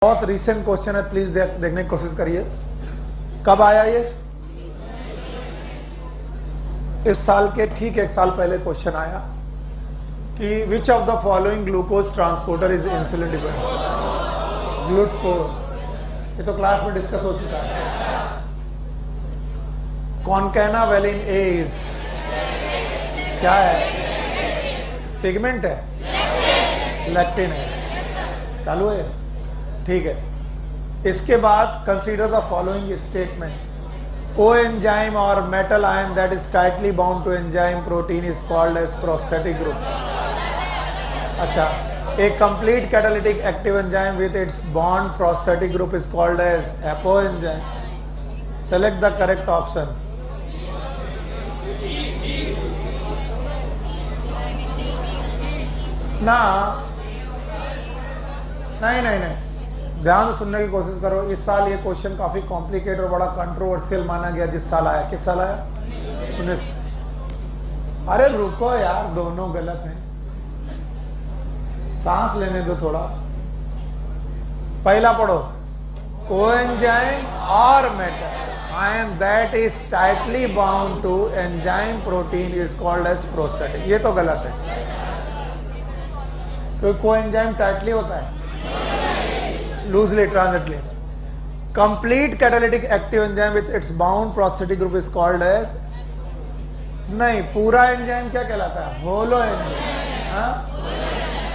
बहुत recent question है, please देखने की कोशिश करिए। कब आया ये? इस साल के ठीक एक साल पहले क्वेश्चन आया कि which of the following glucose transporter is insulin dependent? ग्लूट4। ये तो क्लास में डिस्कस हो चुका है। कॉनकैना वेलिन एज क्या है? पिगमेंट है, लैक्टिन है। चालू है, ठीक है। इसके बाद consider the following statement. Coenzyme और metal ion that is tightly bound to enzyme protein is called as prosthetic group. अच्छा, a complete catalytic active enzyme with its bond prosthetic group is called as apoenzyme. Select the correct option. ना, नहीं, ध्यान से सुनने की कोशिश करो। इस साल ये क्वेश्चन काफी कॉम्प्लिकेटेड और बड़ा कंट्रोवर्शियल माना गया। जिस साल आया, किस साल आया? 19। अरे रुको यार, दोनों गलत हैं, सांस लेने दो थोड़ा। पहला पढ़ो, कोएंजाइम और metal ion that is tightly bound to enzyme protein is called as prosthetic. ये तो गलत है, क्योंकि कोएंजाइम टाइटली होता है, loosely transiently. Complete catalytic active enzyme with its bound prosthetic group is called as, नहीं, पूरा एंजाइम क्या कहलाता है? Holoenzyme.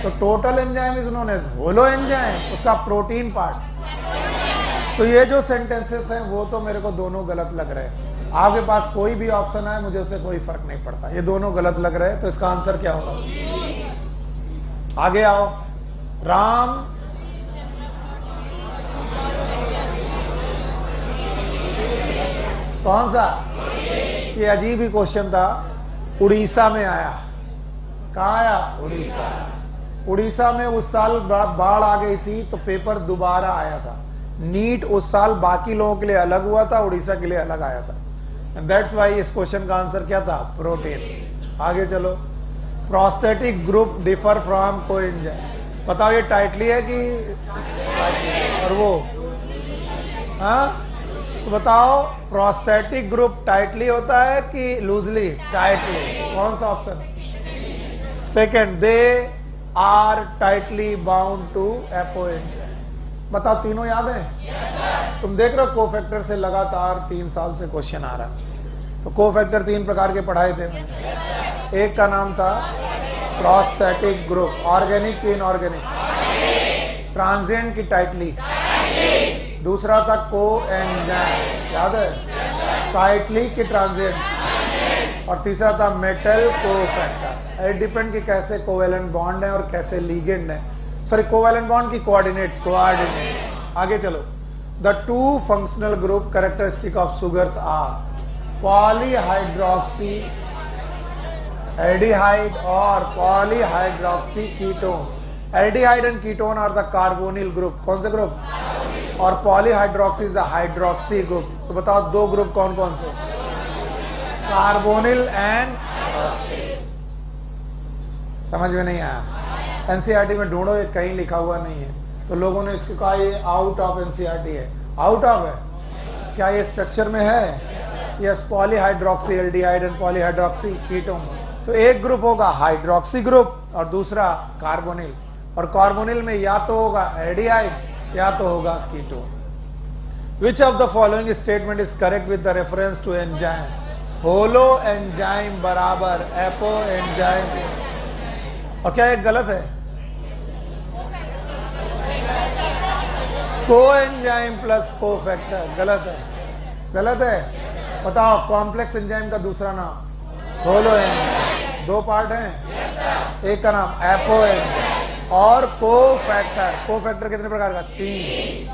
तो total enzyme is known as holoenzyme, उसका प्रोटीन पार्ट। तो ये जो सेंटेंसेस हैं वो तो मेरे को दोनों गलत लग रहे हैं। आपके पास कोई भी ऑप्शन है, मुझे उससे कोई फर्क नहीं पड़ता, ये दोनों गलत लग रहे हैं। तो इसका आंसर क्या होगा? आगे आओ। राम, कौन सा? ये अजीब ही क्वेश्चन था। उड़ीसा में आया। कहाँ आया? उड़ीसा। उड़ीसा में उस साल बाढ़ आ गई थी, तो पेपर दोबारा आया था। नीट उस साल बाकी लोगों के लिए अलग हुआ था, उड़ीसा के लिए अलग आया था। दैट्स वाई इस क्वेश्चन का आंसर क्या था? प्रोटीन। आगे चलो। Prosthetic group differ from coenzyme. बताओ ये टाइटली है कि और वो? हाँ, तो बताओ प्रोस्थेटिक ग्रुप टाइटली होता है कि लूजली? टाइटली। कौन सा option? Second, they are tightly bound to apoenzyme. बताओ, तीनों याद है? yes, तुम देख रहे हो कोफैक्टर से लगातार 3 साल से क्वेश्चन आ रहा है। तो कोफैक्टर 3 प्रकार के पढ़ाए थे। yes, एक का नाम था प्रोस्थेटिक ग्रुप, ऑर्गेनिक की इनऑर्गेनिक, ट्रांजिएंट की टाइटली, दूसरा था कोएंजाइम, याद है? टाइटली की ट्रांजिएंट, और तीसरा था मेटल कोफैक्टर। इट डिपेंड कि कैसे कोवेलेंट बॉन्ड है और कैसे लीगेंड है। सॉरी, कोवेलेंट बॉन्ड की कोऑर्डिनेट। आगे चलो। The two functional group characteristic of sugars are polyhydroxy aldehyde और polyhydroxy ketone. Aldehyde and ketone are the carbonyl group. कौन से ग्रुप? और polyhydroxy is the hydroxy group. तो बताओ दो ग्रुप कौन कौन से? Carbonyl and. समझ में नहीं आया? एनसीईआरटी में ढूंढो, ये कहीं लिखा हुआ नहीं है। तो लोगों ने इसको कहा ये आउट ऑफ एनसीईआरटी है। आउट ऑफ है क्या? ये स्ट्रक्चर में है? Yes, polyhydroxy aldehyde and polyhydroxy ketone. तो एक ग्रुप होगा हाइड्रोक्सी ग्रुप और दूसरा कार्बोनिल, और कार्बोनिल में या तो होगा एल्डिहाइड या तो होगा ketone. Which of the following statement is correct with the reference to enzyme? Holoenzyme बराबर एपो एंजाइम। और क्या एक गलत है? कोएंजाइम प्लस कोफैक्टर गलत है। गलत है? बताओ कॉम्प्लेक्स एंजाइम का दूसरा नाम? Holo enzyme. 2 पार्ट हैं, एक का नाम एपो एंजाइम और कोफैक्टर। कोफैक्टर कितने प्रकार का? 3।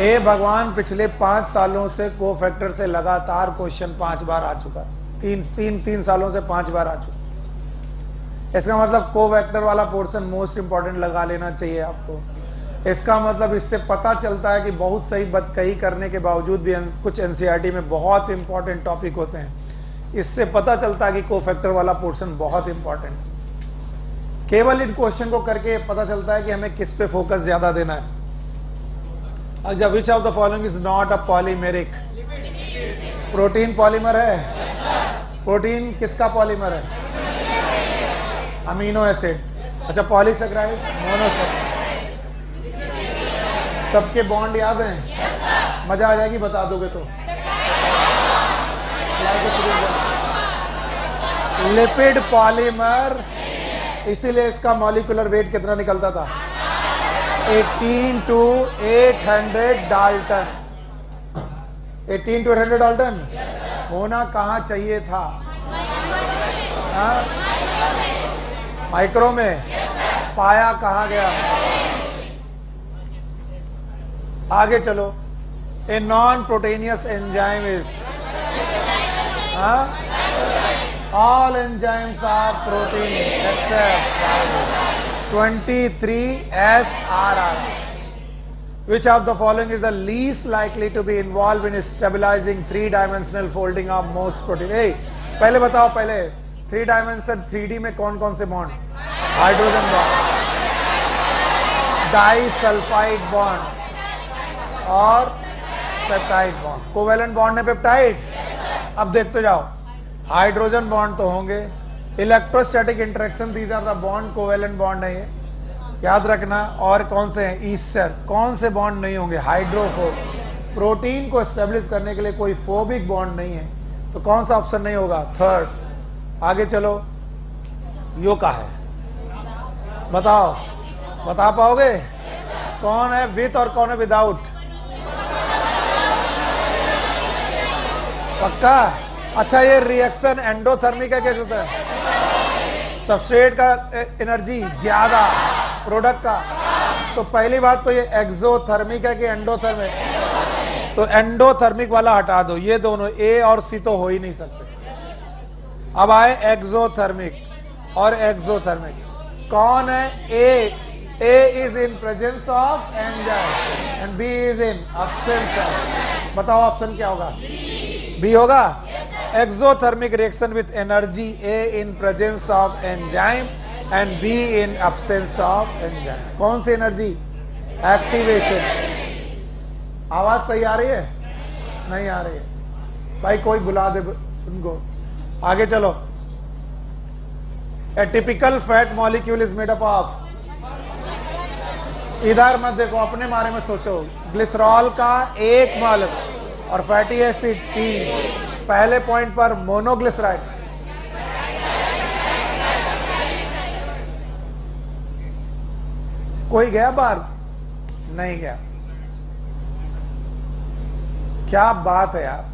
ए भगवान, पिछले 5 सालों से कोफैक्टर से लगातार क्वेश्चन 5 बार आ चुका। 3 सालों से 5 बार आ चुका। इसका मतलब कोफैक्टर वाला पोर्शन मोस्ट इंपॉर्टेंट लगा लेना चाहिए आपको। इसका मतलब इससे पता चलता है कि बहुत सही बात कही करने के बावजूद भी कुछ एनसीईआरटी में बहुत इंपॉर्टेंट टॉपिक होते हैं। इससे पता चलता है कि कोफैक्टर वाला पोर्शन बहुत इंपॉर्टेंट है। केवल इन क्वेश्चन को करके पता चलता है कि हमें किस पे फोकस ज्यादा देना है। अच्छा, विच of the following is not a polymeric? Protein polymer है? प्रोटीन किसका पॉलीमर है? Amino acid. अच्छा, पॉलीसेकेराइड, मोनोसेकेराइड। सबके बॉन्ड याद हैं? मजा आ जाएगी बता दोगे तो। लिपिड पॉलीमर, इसीलिए इसका मॉलिक्यूलर वेट कितना निकलता था? 18 to 800 डाल्टन। 18 to 800 डाल्टन होना कहाँ चाहिए था? माइक्रो में। पाया कहाँ गया? आगे चलो। A non proteinaceous enzyme is, all enzymes are protein except 23 SRR. Which of the following is the least likely to be involved in stabilizing three-dimensional folding of most protein? Hey, पहले बताओ, पहले 3 dimension 3D में कौन कौन से bond? Hydrogen bond, disulphide bond और peptide bond. Covalent bond है peptide. अब देखते जाओ, हाइड्रोजन बॉन्ड तो होंगे, electrostatic interaction, these are the bond, covalent bond है ये, याद रखना। और कौन से हैं? ईस्टर। कौन से बॉन्ड नहीं होंगे? हाइड्रोफोबिक। प्रोटीन को एस्टेब्लिश करने के लिए कोई फोबिक बॉन्ड नहीं है, तो कौन सा ऑप्शन नहीं होगा? थर्ड। आगे चलो, यो का है, बताओ, बता पाओगे? कौन है विथ और कौन है विदाउट? पक्का? अच्छा, ये रिएक्शन एंडोथर्मिक है, कैसे होता है? सबस्ट्रेट का एनर्जी ज्यादा, प्रोडक्ट का। तो पहली बात तो ये एक्सोथर्मिक है कि एंडोथर्मिक? तो एंडोथर्मिक वाला हटा दो, ये दोनों ए और सी तो हो ही नहीं सकते। अब आए एक्सोथर्मिक और एक्सोथर्मिक। कौन है? A is in presence of enzyme and B is in absence of. बताओ ऑप्शन क्या होगा? बी होगा। Exothermic reaction with energy, A in presence of enzyme and B in absence of enzyme. कौन सी energy? Activation. आवाज सही आ रही है? नहीं आ रही है भाई, कोई बुला दे उनको। आगे चलो। ए typical fat molecule is made up of, इधर मत देखो, अपने बारे में सोचो। ग्लिसरॉल का 1 मॉलिक्यूल और फैटी एसिड 3। पहले पॉइंट पर मोनोग्लिसराइड, कोई गया बाहर? नहीं गया। क्या बात है यार।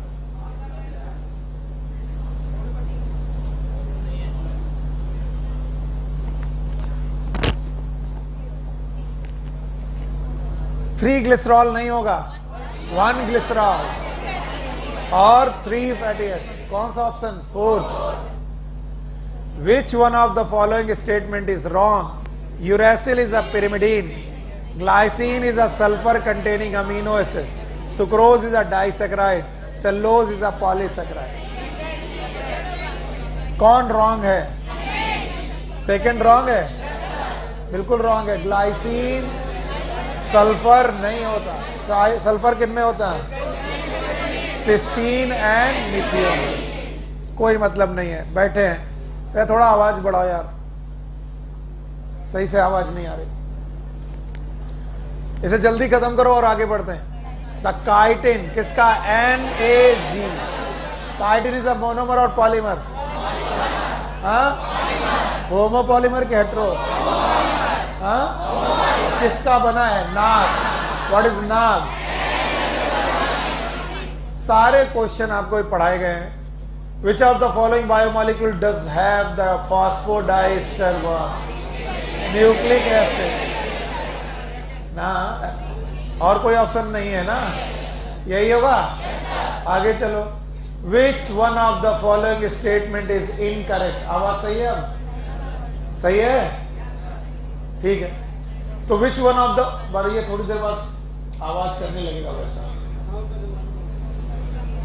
थ्री ग्लिसरॉल नहीं होगा, 1 ग्लिसरॉल और 3 फैटी एसिड। कौन सा option? 4th। Which one of the following statement is wrong? Uracil is a pyrimidine, glycine is a sulphur containing amino acid, sucrose is a disaccharide, cellulose is a polysaccharide. कौन wrong है? Second wrong है, बिल्कुल wrong है। Glycine sulphur नहीं होता। Sulphur किन में होता है? Cysteine and methionine. कोई मतलब नहीं है। बैठे हैं, ये थोड़ा आवाज बढ़ाओ यार, सही से आवाज नहीं आ रही। इसे जल्दी खत्म करो और आगे बढ़ते हैं। द काइटिन किसका? NAG। Chitin is a monomer और पॉलीमर? होमोपॉलीमर के हेट्रो? किसका बना है? नाग। व्हाट इज नाग? सारे क्वेश्चन आपको पढ़ाए गए हैं। विच of the following biomolecule does have the phosphodiester bond? Nucleic acid ना, और कोई ऑप्शन नहीं है ना, यही होगा। आगे चलो। विच one of the following statement is incorrect? आवाज सही है? अब सही है, ठीक है। तो विच वन ऑफ द, ये थोड़ी देर बाद आवाज करने लगेगा वैसा।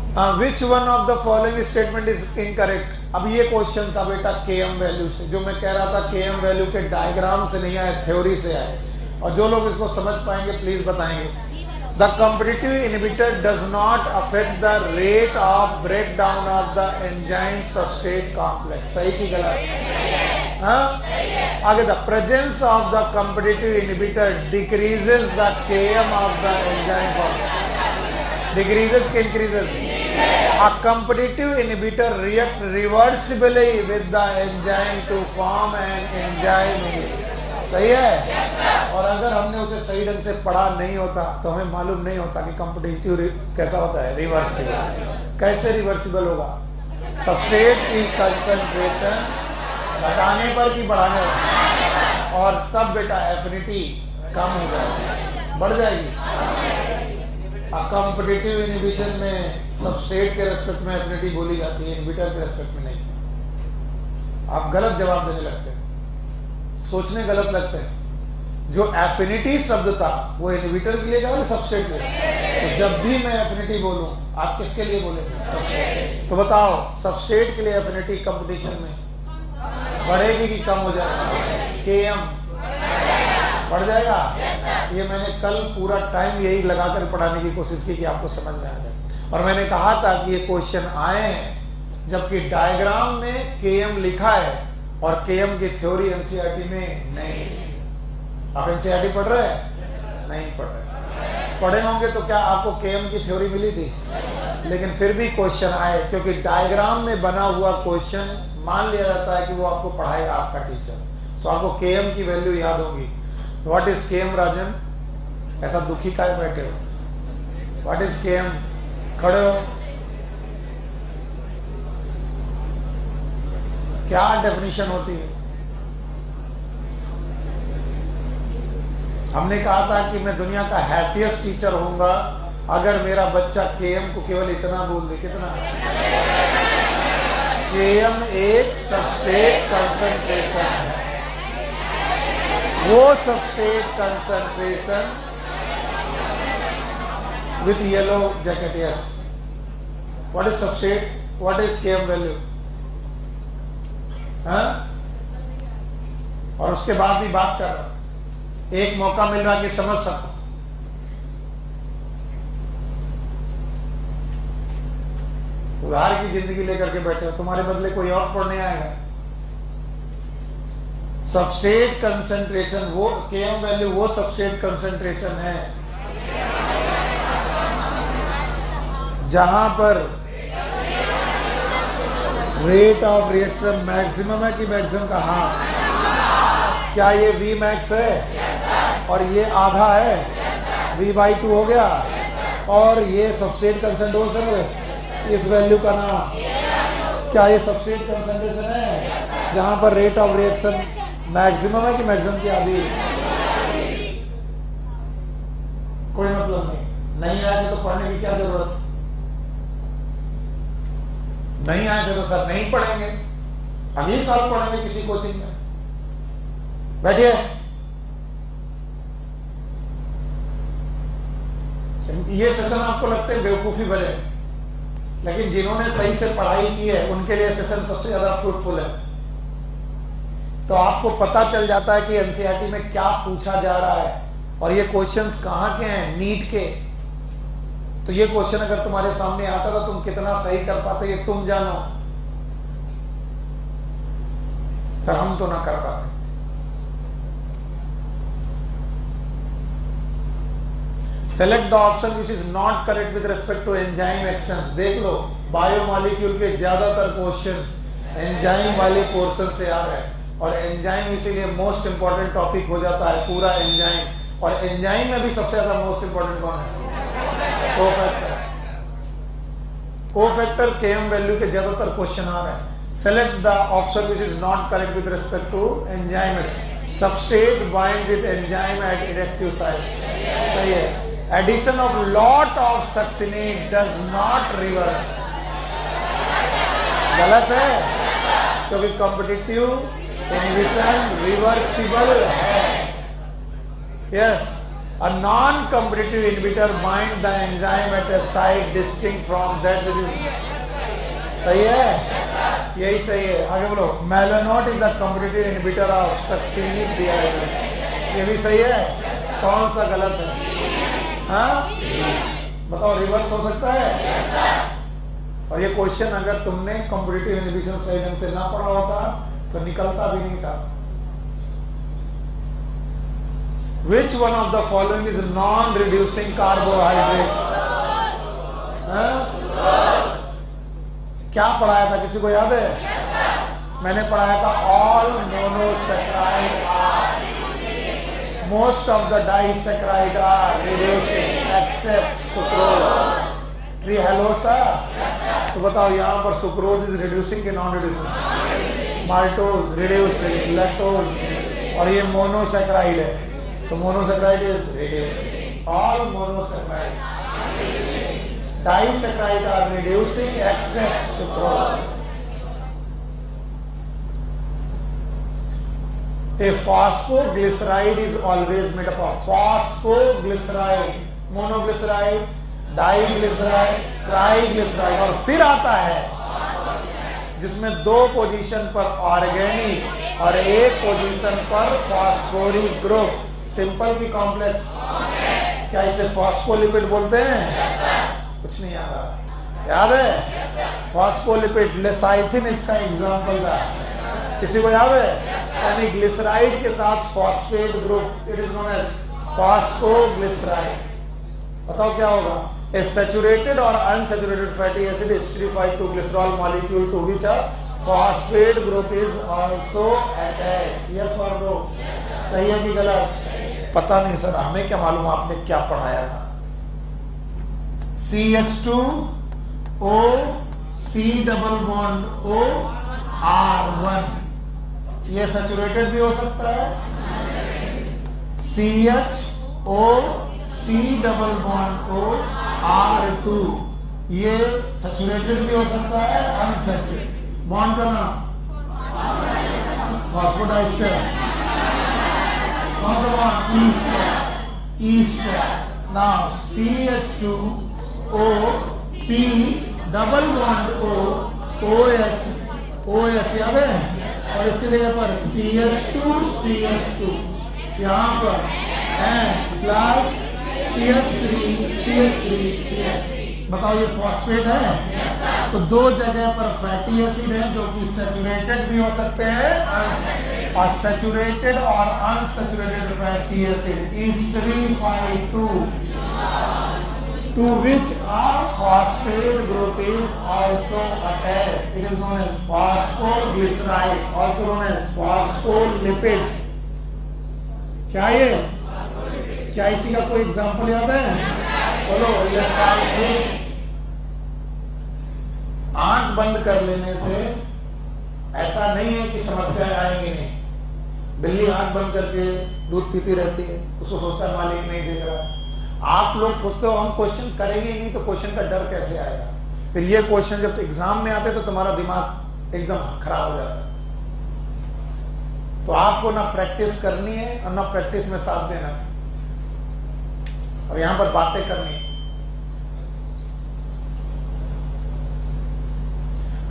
विच one of the following statement is incorrect. अब ये क्वेश्चन था बेटा केएम वैल्यू से, जो मैं कह रहा था केएम वैल्यू के डायग्राम से नहीं आए, थ्योरी से आए। और जो लोग इसको समझ पाएंगे प्लीज बताएंगे। The competitive inhibitor does not affect the rate of breakdown of the enzyme substrate complex. सही की गलत? आगे, the presence of the competitive inhibitor decreases the KM of the enzyme formation. Decreases के increases? A competitive inhibitor react reversibly with the enzyme to form an enzyme inhibitor। सही है? और अगर हमने उसे सही ढंग से पढ़ा नहीं होता तो हमें मालूम नहीं होता कि कॉम्पिटिटिव कैसा होता है, रिवर्सिबल। कैसे रिवर्सिबल होगा? सबस्ट्रेट की कंसंट्रेशन घटाने पर कि बढ़ाने पर, और तब बेटा एफिनिटी कम हो जाएगी, बढ़ जाएगी। कॉम्पिटिटिव इनहिबिशन में सबस्ट्रेट के रेस्पेक्ट में एफिनिटी बोली जाती है, इनहिबिटर के रेस्पेक्ट में नहीं। आप गलत जवाब देने लगते हैं, सोचने गलत लगते हैं। जो एफिनिटी शब्द था वो इनहिबिटर के लिए था, सबस्ट्रेट के लिए। तो जब भी मैं एफिनिटी बोलूं, आप किसके लिए बोले? सबस्ट्रेट। तो बताओ, सबस्ट्रेट के लिए एफिनिटी कंपटीशन में बढ़ेगी कि कम हो जाएगी? केएम बढ़ जाएगा। ये मैंने कल पूरा टाइम यही लगाकर पढ़ाने की कोशिश की कि आपको समझ में आ जाए। और मैंने कहा था कि ये क्वेश्चन आए हैं जबकि डायग्राम में केएम लिखा है और केएम की थ्योरी एनसीईआरटी में नहीं। आप एनसीईआरटी पढ़ रहे हैं? नहीं पढ़ रहे। पढ़े होंगे तो क्या आपको केएम की थ्योरी मिली थी? लेकिन फिर भी क्वेश्चन आए, क्योंकि डायग्राम में बना हुआ क्वेश्चन मान लिया जाता है कि वो आपको पढ़ाएगा आपका टीचर। सो आपको केएम की वैल्यू याद होगी। What is KM Rajan? ऐसा दुखी काहे बैठे हो? What is KM? खड़े हो। क्या डेफिनेशन होती है? हमने कहा था कि मैं दुनिया का हैप्पीएस्ट टीचर होऊंगा अगर मेरा बच्चा केएम को केवल इतना बोल दे। कितना? केएम एक सबस्ट्रेट कंसंट्रेशन है। वो substrate concentration with yellow jacket. Yes, what is substrate? What is KM value? और उसके बाद भी बात कर रहा हूं, एक मौका मिल रहा कि समझ सको। उधार की जिंदगी लेकर के बैठे हो, तुम्हारे बदले कोई और पढ़ने आएगा। सबस्ट्रेट कंसंट्रेशन, वो केएम वैल्यू वो सबस्ट्रेट कंसंट्रेशन है जहां पर रेट ऑफ रिएक्शन मैक्सिमम है कि मैक्सिमम का? हाँ। क्या ये वी मैक्स है? और ये आधा है, V/2 हो गया। और ये सबस्ट्रेट कंसंट्रेशन है, इस वैल्यू का नाम क्या? ये सबस्ट्रेट कंसंट्रेशन है जहां पर रेट ऑफ रिएक्शन मैक्सिमम है कि मैक्सिमम की आधी? कोई मतलब नहीं आए तो पढ़ने की क्या जरूरत? नहीं आए थे तो सर नहीं पढ़ेंगे, अगले साल पढ़ेंगे किसी कोचिंग में। बैठिए। ये सेशन आपको लगते हैं बेवकूफी भरे, लेकिन जिन्होंने सही से पढ़ाई की है उनके लिए सेशन सबसे ज्यादा फ्रूटफुल है। तो आपको पता चल जाता है कि एनसीईआरटी में क्या पूछा जा रहा है और ये क्वेश्चंस कहाँ के हैं, नीट के। तो ये क्वेश्चन अगर तुम्हारे सामने आता तो तुम कितना सही कर पाते ये तुम जानो। सर हम तो ना कर पाते। Select the option which is not correct with respect to enzyme action. देख लो, बायोमॉलिक्यूल के ज्यादातर क्वेश्चन एंजाइम वाले पोर्शन से आ रहे हैं और एंजाइम इसीलिए मोस्ट इंपॉर्टेंट टॉपिक हो जाता है पूरा एंजाइम। और एंजाइम में भी सबसे ज्यादा मोस्ट इंपॉर्टेंट कौन है? कोफैक्टर। कोफैक्टर केएम वैल्यू के ज्यादातर क्वेश्चन आ रहे हैं। Select the option which is not correct with respect to enzyme action. Substrate bind with enzyme at active site. सही है। Addition of lot of succinate does not reverse. गलत है, क्योंकि कॉम्पिटिटिव इनहिबिशन रिवर्सिबल है। Yes, A non-competitive inhibitor bind the enzyme at a site distinct from that which is. सही है, यही सही है। आगे बोलो, malonate is a competitive inhibitor of succinic dehydrate. ये भी सही है, कौन सा गलत है? हाँ बताओ, रिवर्स हो सकता है? और ये क्वेश्चन अगर तुमने कॉम्पिटिटिव इनहिबिशन सही ढंग से ना पढ़ा होता तो निकलता भी नहीं था। Which one of the following is non-reducing carbohydrate? क्या पढ़ाया था, किसी को याद है? मैंने पढ़ाया था all monosaccharide are, most of the disaccharide are reducing except sucrose. ट्रीहेलोसा? तो बताओ यहाँ पर सुक्रोज इज रिड्यूसिंग कि non reducing? Maltose reducing, lactose, और ये मोनोसैकराइड है तो monosaccharide is reducing. All monosaccharide, disaccharide are reducing except sucrose. A phosphoglyceride is always made up of phosphoglyceride, monoglyceride, diglyceride, triglyceride, और फिर आता है जिसमें 2 पोजीशन पर ऑर्गेनिक और 1 पोजीशन पर फॉस्फोरिक ग्रुप। सिंपल की कॉम्प्लेक्स? क्या इसे फॉस्फोलिपिड बोलते हैं? कुछ नहीं याद है? फॉस्फोलिपिड, लेसाइथिन इसका एग्जाम्पल था। किसी को याद है? यानी ग्लिसराइड के साथ phosphate group, it is known as phosphoglyceride. बताओ क्या होगा? A saturated or unsaturated fatty acid esterified to glycerol molecule to which a phosphate group is also attached. Yes or no? सही है कि गलत? पता नहीं सर, हमें क्या मालूम आपने क्या पढ़ाया था। CH2O C double bond O R1, ये सैचुरेटेड भी हो सकता है। CHO C double bond O R2, ये सैचुरेटेड भी हो सकता है, अनसैचुरेटेड। बॉन्ड का नाम फॉस्फोडाइस्टर, कौन सा bond? Easter. Now CH2O P double bond O OH याद है, और इसके जगह पर CH2 यहाँ पर प्लस CH3। बताओ ये फॉस्फेट है? तो 2 जगह पर फैटी एसिड है जो कि सैचुरेटेड भी हो सकते हैं, और सैचुरेटेड और unsaturated fatty acid esterified to which a phosphate group is also attached. It is known as phosphoglyceride, also known as phospholipid. क्या ये? क्या इसी का कोई एग्जाम्पल याद है? बोलो। आंख बंद कर लेने से ऐसा नहीं है कि समस्याएं आएंगी नहीं। बिल्ली आंख बंद करके दूध पीती रहती है, उसको सोचता है मालिक नहीं देख रहा। आप लोग पूछते हो हम क्वेश्चन करेंगे ही नहीं तो क्वेश्चन का डर कैसे आएगा? फिर ये क्वेश्चन जब एग्जाम में आते तो तुम्हारा दिमाग एकदम खराब हो जाता है। तो आपको ना प्रैक्टिस करनी है और ना प्रैक्टिस में साथ देना है, और यहां पर बातें करनी है।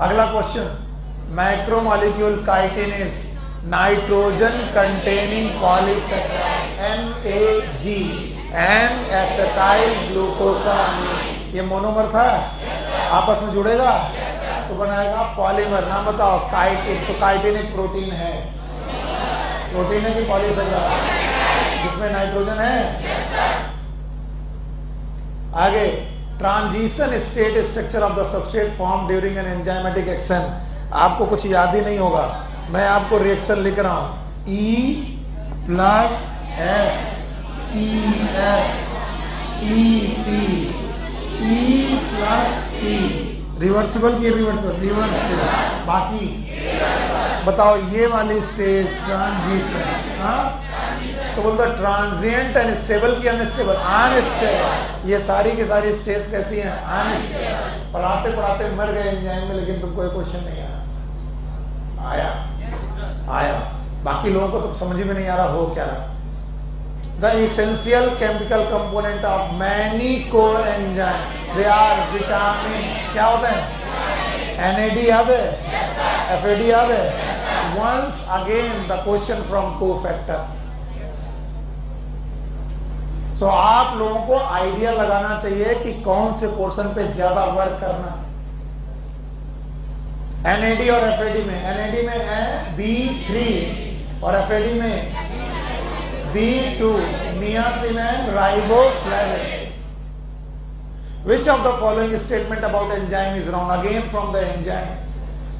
अगला question, macromolecule chitinase nitrogen containing polysaccharide NAG N acetyl glucosamine, ये मोनोमर था, आपस में जुड़ेगा तो बनाएगा पॉलीमर। नाम बताओ? काइटिन। तो काइटिन एक प्रोटीन है, प्रोटीन है कि पॉलीसैकेराइड जिसमें नाइट्रोजन है? आगे, transition state structure of the substrate form during an enzymatic action. आपको कुछ याद ही नहीं होगा, मैं आपको रिएक्शन लिख रहा हूं। E+S ES EP E+P, reversible की रिवर्सिबल, बाकी बताओ ये वाली स्टेज ट्रांजिशन। तो बोलता ट्रांजिएंट एंड स्टेबल की अनस्टेबल? अनस्टेबल। ये सारी की सारी स्टेज कैसी हैं? अनस्टेबल। पढ़ाते पढ़ाते मर गए एंजाइम में, लेकिन तुमको कोई क्वेश्चन नहीं आया। बाकी लोगों को तो समझ में नहीं आ रहा हो क्या रहा। The essential chemical component of many coenzyme, they are vitamin, क्या होते हैं? NAD याद है? FAD याद है? Once again the question from cofactor. So आप लोगों को आइडिया लगाना चाहिए कि कौन से पोर्शन पे ज्यादा वर्क करना है। NAD और FAD में, NAD में है B3 और FAD में B2, niacin and riboflavin. Which of the following statement about enzyme is wrong? Again from the enzyme.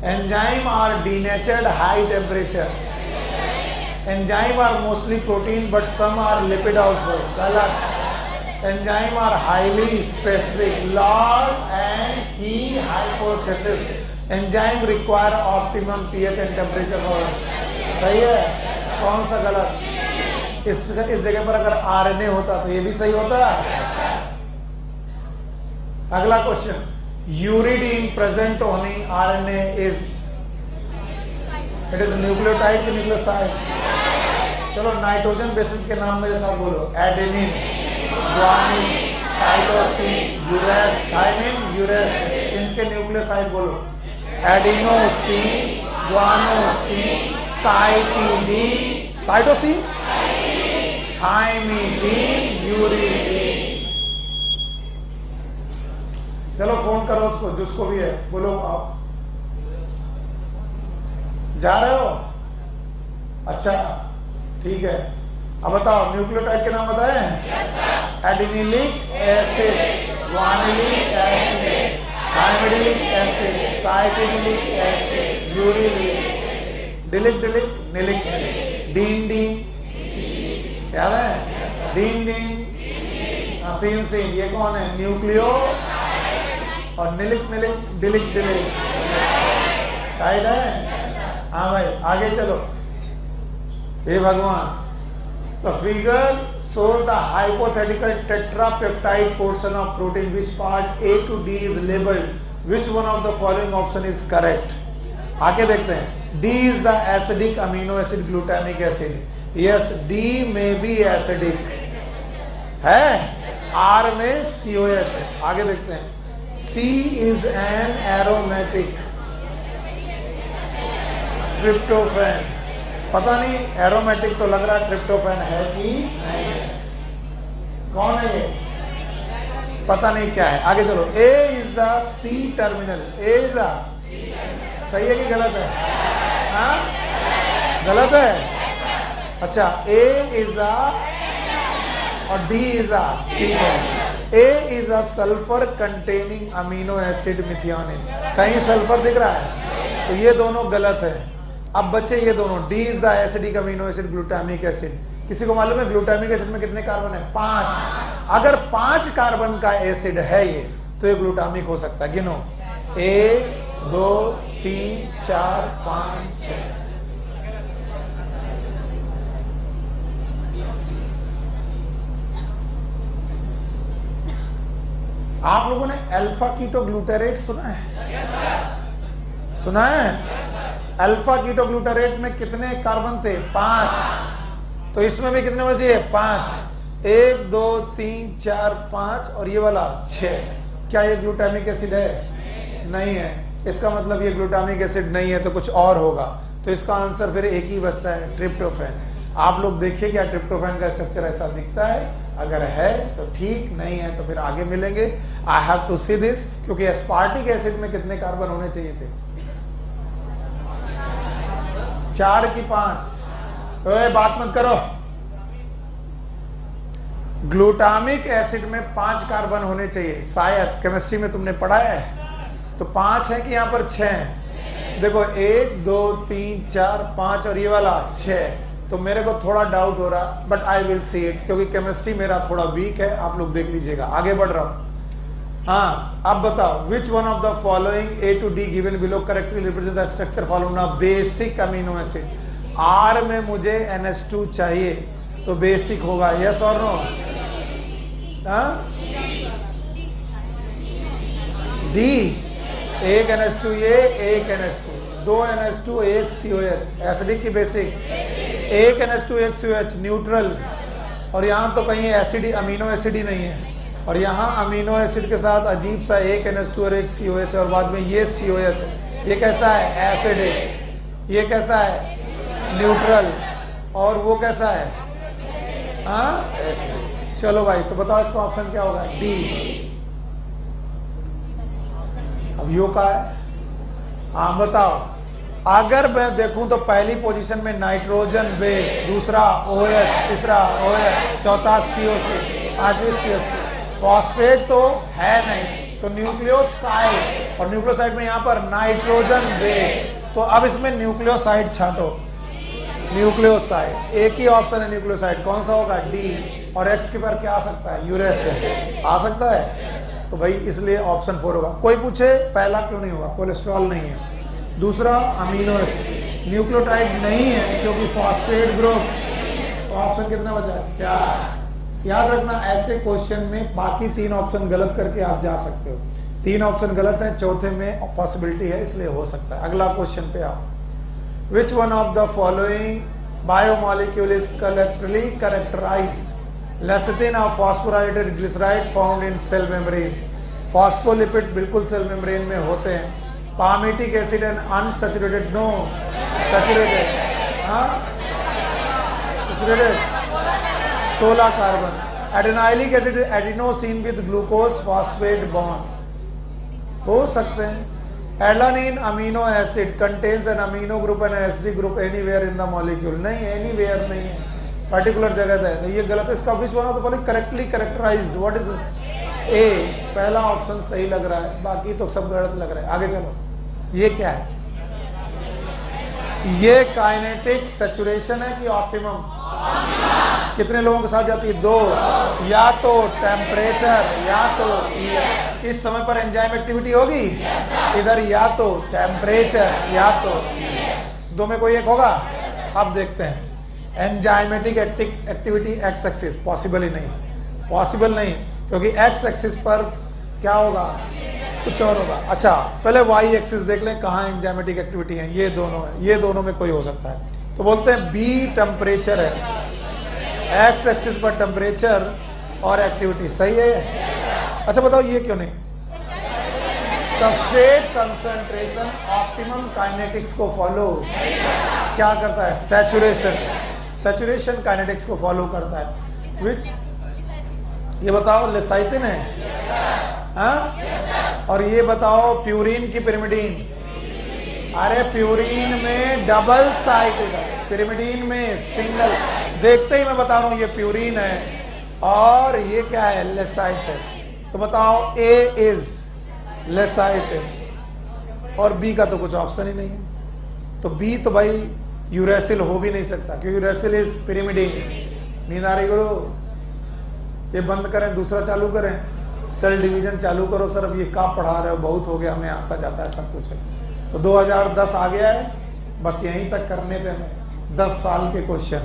Enzyme are denatured high temperature. Enzyme are mostly protein but some are lipid also. Galat. Enzyme are highly specific. Log and key hypothesis. Enzyme require optimum pH and temperature for. सही है? कौन सा गलत? इस जगह पर अगर RNA होता तो ये भी सही होता। अगला क्वेश्चन, यूरिडीन प्रेजेंट होनी RNA is, it is nucleotide की न्यूक्लियोसाइड? चलो नाइट्रोजन बेसिस के नाम मेरे साथ बोलो। Adenine, guanine, cytosine, urease, thymine, urease, इनके न्यूक्लियोसाइड बोलो। Adenosine, guanosine, cytidine, cytosine, thymidine, uridine. चलो फोन करो उसको, जिसको भी है, बोलो आप जा रहे हो? अच्छा ठीक है, अब बताओ न्यूक्लियोटाइड के नाम बताए? Adenylic acid, guanylic acid, thymidylic acid, cytidylic acid, uridylic, डिलिक डिलिक, निलिक निलिक, डीन डीन, याद है? डीन डीन, सीन सीन, ये कौन है? न्यूक्लियो, और निलिक निलिक, डिलिक डिलिक, राइट है? हाँ भाई आगे चलो। हे भगवान, the figure shows the hypothetical tetrapeptide portion of protein, which part A to D is labeled, which one of the following option is correct? आगे देखते हैं। D is the acidic amino acid glutamic acid. Yes, D may be acidic है, R में COH है। आगे देखते हैं। C is an aromatic, tryptophan, पता नहीं एरोमेटिक तो लग रहा है, ट्रिप्टोफैन है कि नहीं है? कौन है ये? पता नहीं क्या है। आगे चलो। A is the C terminal. A is the, सही है कि गलत है? हाँ गलत है। अच्छा A is the और D is the C terminal. A is a sulfur containing amino acid methionine. कहीं सल्फर दिख रहा है? तो ये दोनों गलत है। अब बच्चे ये दोनों, D is the acidic amino acid glutamic acid। किसी को मालूम है ग्लूटामिक एसिड में कितने कार्बन है? 5। अगर 5 कार्बन का एसिड है ये, तो ये ग्लूटामिक हो सकता है। गिनो, 1 2 3 4 5 6। आप लोगों ने अल्फा कीटो ग्लूटारेट सुना है? सुना है? अल्फा कीटो ग्लूटारेट में कितने कार्बन थे? 5। तो इसमें भी कितने होने चाहिए? 5। 1 2 3 4 5 और ये वाला 6। क्या ये ग्लूटामिक एसिड है? नहीं है। इसका मतलब ये ग्लूटामिक एसिड नहीं है, तो कुछ और होगा। तो इसका आंसर फिर एक ही बचता है, ट्रिप्टोफैन। आप लोग देखिए क्या ट्रिप्टोफैन का स्ट्रक्चर ऐसा दिखता है? अगर है तो ठीक, नहीं है तो फिर आगे मिलेंगे। I have to see this, क्योंकि एस्पार्टिक एसिड में कितने कार्बन होने चाहिए थे? 4 की 5। तो बात मत करो। ग्लूटामिक एसिड में 5 कार्बन होने चाहिए, शायद केमिस्ट्री में तुमने पढ़ा है। तो 5 है कि यहाँ पर 6 है? देखो 1 2 3 4 5 और ये वाला 6। तो मेरे को थोड़ा डाउट हो रहा, but I will see it, क्योंकि केमिस्ट्री मेरा थोड़ा वीक है। आप लोग देख लीजिएगा। आगे बढ़ रहा हूं। हाँ अब बताओ, विच one of the following A to D given below correctly represent the structure following ना बेसिक अमीनो एसिड? R में मुझे NH2 चाहिए, तो बेसिक होगा, यस और नो? D, एक NH2 ये, एक NH2, 2 NH2 1 COH, एसिडिक की बेसिक, एक NH2 1 COH, न्यूट्रल और यहाँ तो कहीं एसिड अमीनो एसिड ही नहीं है, और यहाँ अमीनो एसिड के साथ अजीब सा एक NH2 और एक COH और बाद में ये COH है। ये कैसा है? एसिडिक। ये कैसा है? न्यूट्रल। और वो कैसा है? हाँ, एसिडिक। चलो भाई, तो बताओ इसका ऑप्शन क्या होगा? डी। अब यो का है? हाँ बताओ। अगर मैं देखूं तो पहली पोजीशन में नाइट्रोजन बेस, दूसरा OH, तीसरा OH, चौथा COC, पांचवी COC। फॉस्फेट तो है नहीं, तो न्यूक्लियोसाइड, और न्यूक्लियोसाइड में यहाँ पर नाइट्रोजन बेस, तो अब इसमें न्यूक्लियोसाइड छांटो। न्यूक्लियोसाइड, एक ही ऑप्शन है न्यूक्लियोसाइड, कौन सा होगा? डी। और एक्स के पर क्या आ सकता है? यूरेसिल आ सकता है, तो भाई इसलिए ऑप्शन 4 होगा। कोई पूछे पहला क्यों नहीं होगा? कोलेस्ट्रॉल नहीं है। दूसरा अमीनो एसिड, न्यूक्लियोटाइड नहीं है क्योंकि फॉस्फेट ग्रुप, तो ऑप्शन कितना बचा? 4। याद रखना, ऐसे क्वेश्चन में बाकी 3 ऑप्शन गलत करके आप जा सकते हो। 3 ऑप्शन गलत है, चौथे में पॉसिबिलिटी है, इसलिए हो सकता है। अगला क्वेश्चन पे आओ। Which one of the following biomolecule is collectively characterized? Lecithin or phosphorylated glyceride found in cell membrane. Phospholipid बिल्कुल सेल मेम्ब्रेन में होते हैं। Palmitic acid and unsaturated, no, saturated, हाँ, saturated, 16 carbon. Adenylate acid, adenosine with glucose phosphate bond, हो सकते हैं। Alanine amino acid contains an amino group and acidic group anywhere in the molecule, नहीं, anywhere नहीं है, पर्टिकुलर जगह है, तो ये गलत है। इसका विच वन तो बोले correctly characterized, what is A? पहला ऑप्शन सही लग रहा है, बाकी तो सब गलत लग रहा है। आगे चलो, ये क्या है? ये काइनेटिक सैचुरेशन है कि ऑप्टिमम? कितने लोगों के साथ जाती है? 2। या तो टेम्परेचर या तो इस समय पर एंजाइम एक्टिविटी होगी, इधर या तो टेम्परेचर या तो 2 में कोई एक होगा। अब देखते हैं enzymatic activity X axis, possible ही नहीं, पॉसिबल नहीं, क्योंकि एक्स एक्सिस पर क्या होगा? कुछ और होगा। अच्छा, पहले वाई एक्सिस देख लें, कहाँ एंजाइमेटिक एक्टिविटी है? ये दोनों है, ये दोनों में कोई हो सकता है, तो बोलते हैं बी टेम्परेचर है, एक्स एक्सिस पर टेम्परेचर और एक्टिविटी, सही है। अच्छा बताओ ये क्यों नहीं? सबस्ट्रेट कंसंट्रेशन ऑप्टिमम काइनेटिक्स को फॉलो क्या करता है? सैचुरेशन, सैचुरेशन काइनेटिक्स को फॉलो करता है। विच, ये बताओ लेसाइथिन है, हाँ? और ये बताओ प्यूरिन की पिरिमिडीन? अरे प्यूरिन में डबल साइकिल, पिरिमिडीन में सिंगल। देखते ही मैं बता रहा हूं ये प्यूरिन है और ये क्या है? लेसाइथिन। तो बताओ ए इज लेसाइथिन और बी का तो कुछ ऑप्शन ही नहीं है, तो बी तो भाई यूरेसिल हो भी नहीं सकता, क्योंकि यूरेसिल इज पिरिमिडीन। नींद आ रही करो, ये बंद करें, दूसरा चालू करें, सेल डिवीजन चालू करो। सर अब ये कहाँ पढ़ा रहे हो, बहुत हो गया, हमें आता जाता है सब कुछ है। तो 2010 आ गया है, बस यहीं तक करने थे हमें 10 साल के question.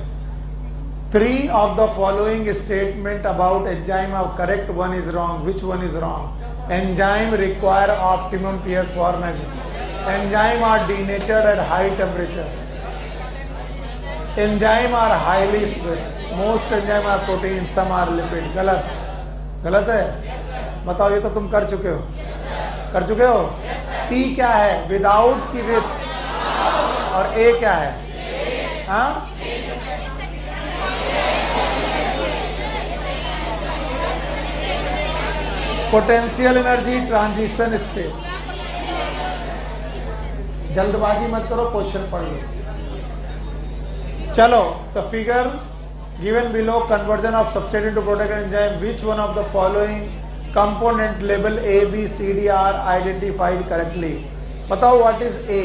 3 of the following statement about enzyme are correct, one is wrong. Which one is wrong? Enzyme require optimum pH formation. Enzyme are denatured at high temperature. Enzyme are highly switched. Most enzyme are protein, some are lipid. गलत, गलत है। बताओ, ये तो तुम कर चुके हो, कर चुके हो। सी क्या है? विदाउट की विथ, और ए क्या है? हाँ, पोटेंशियल एनर्जी ट्रांजिशन स्टेट। जल्दबाजी मत करो, क्वेश्चन पढ़ लो। चलो, the figure given below conversion of substrate into product enzyme, which one of the following component label A, B, C, D are identified correctly? बताओ what is A,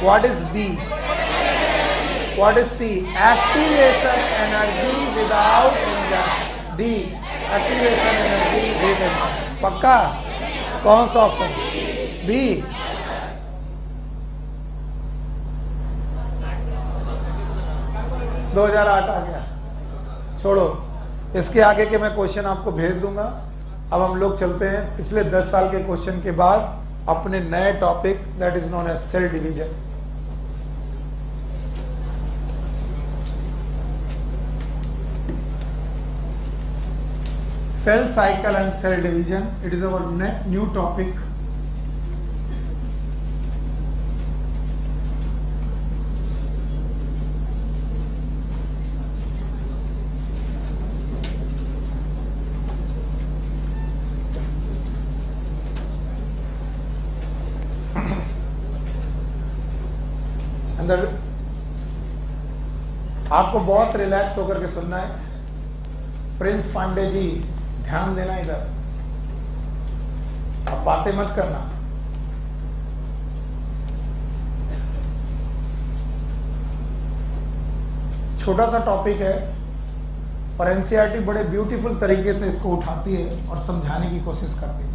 what is B, what is C? Activation energy without enzyme. D, activation energy with enzyme. पक्का? कौन सा option? B। $2008 आ गया, छोड़ो, इसके आगे के मैं क्वेश्चन आपको भेज दूंगा। अब हम लोग चलते हैं पिछले 10 साल के क्वेश्चन के बाद अपने नए topic that is known as cell division. cell cycle and cell division. It is our new topic. अंदर आपको बहुत रिलैक्स होकर के सुनना है। प्रिंस पांडे जी ध्यान देना इधर, आप बातें मत करना। छोटा सा टॉपिक है और एनसीईआरटी बड़े ब्यूटीफुल तरीके से इसको उठाती है और समझाने की कोशिश करती है।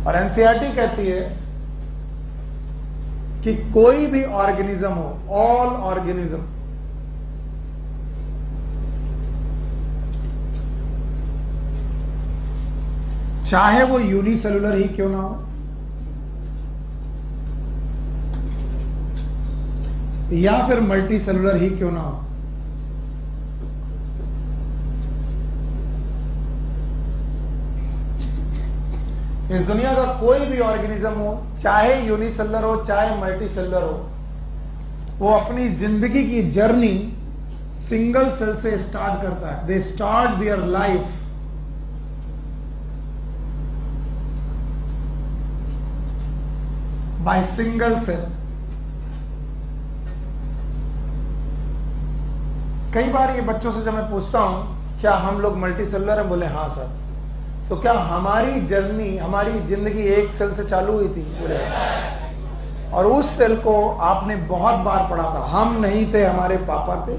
और एनसीईआरटी कहती है कि कोई भी ऑर्गेनिज्म हो, ऑल ऑर्गेनिज्म, चाहे वो यूनिसेलुलर ही क्यों ना हो या फिर मल्टी सेलुलर ही क्यों ना हो, इस दुनिया का कोई भी ऑर्गेनिज्म हो, चाहे यूनिसेलुलर हो चाहे मल्टी सेलुलर हो, वो अपनी जिंदगी की जर्नी सिंगल सेल से स्टार्ट करता है। They start their life by single cell. कई बार ये बच्चों से जब मैं पूछता हूं क्या हम लोग मल्टी सेलुलर हैं, बोले हाँ सर। तो क्या हमारी जर्नी, हमारी जिंदगी एक सेल से चालू हुई थी? बोले और उस सेल को आपने बहुत बार पढ़ा था। हम नहीं थे, हमारे पापा थे।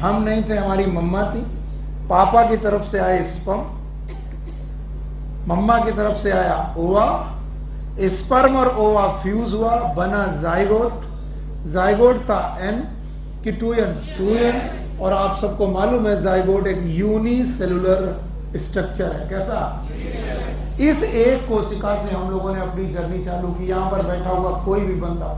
हम नहीं थे, हमारी मम्मा थी। पापा की तरफ से आए स्पर्म, मम्मा की तरफ से आया ओवा, स्पर्म और ओवा फ्यूज हुआ, बना जाइगोट। जाइगोट था एन की 2n, और आप सबको मालूम है जाइगोट एक यूनिसेलुलर स्ट्रक्चर है। कैसा? इस एक कोशिका से हम लोगों ने अपनी जर्नी चालू की। यहां पर बैठा हुआ कोई भी बंदा,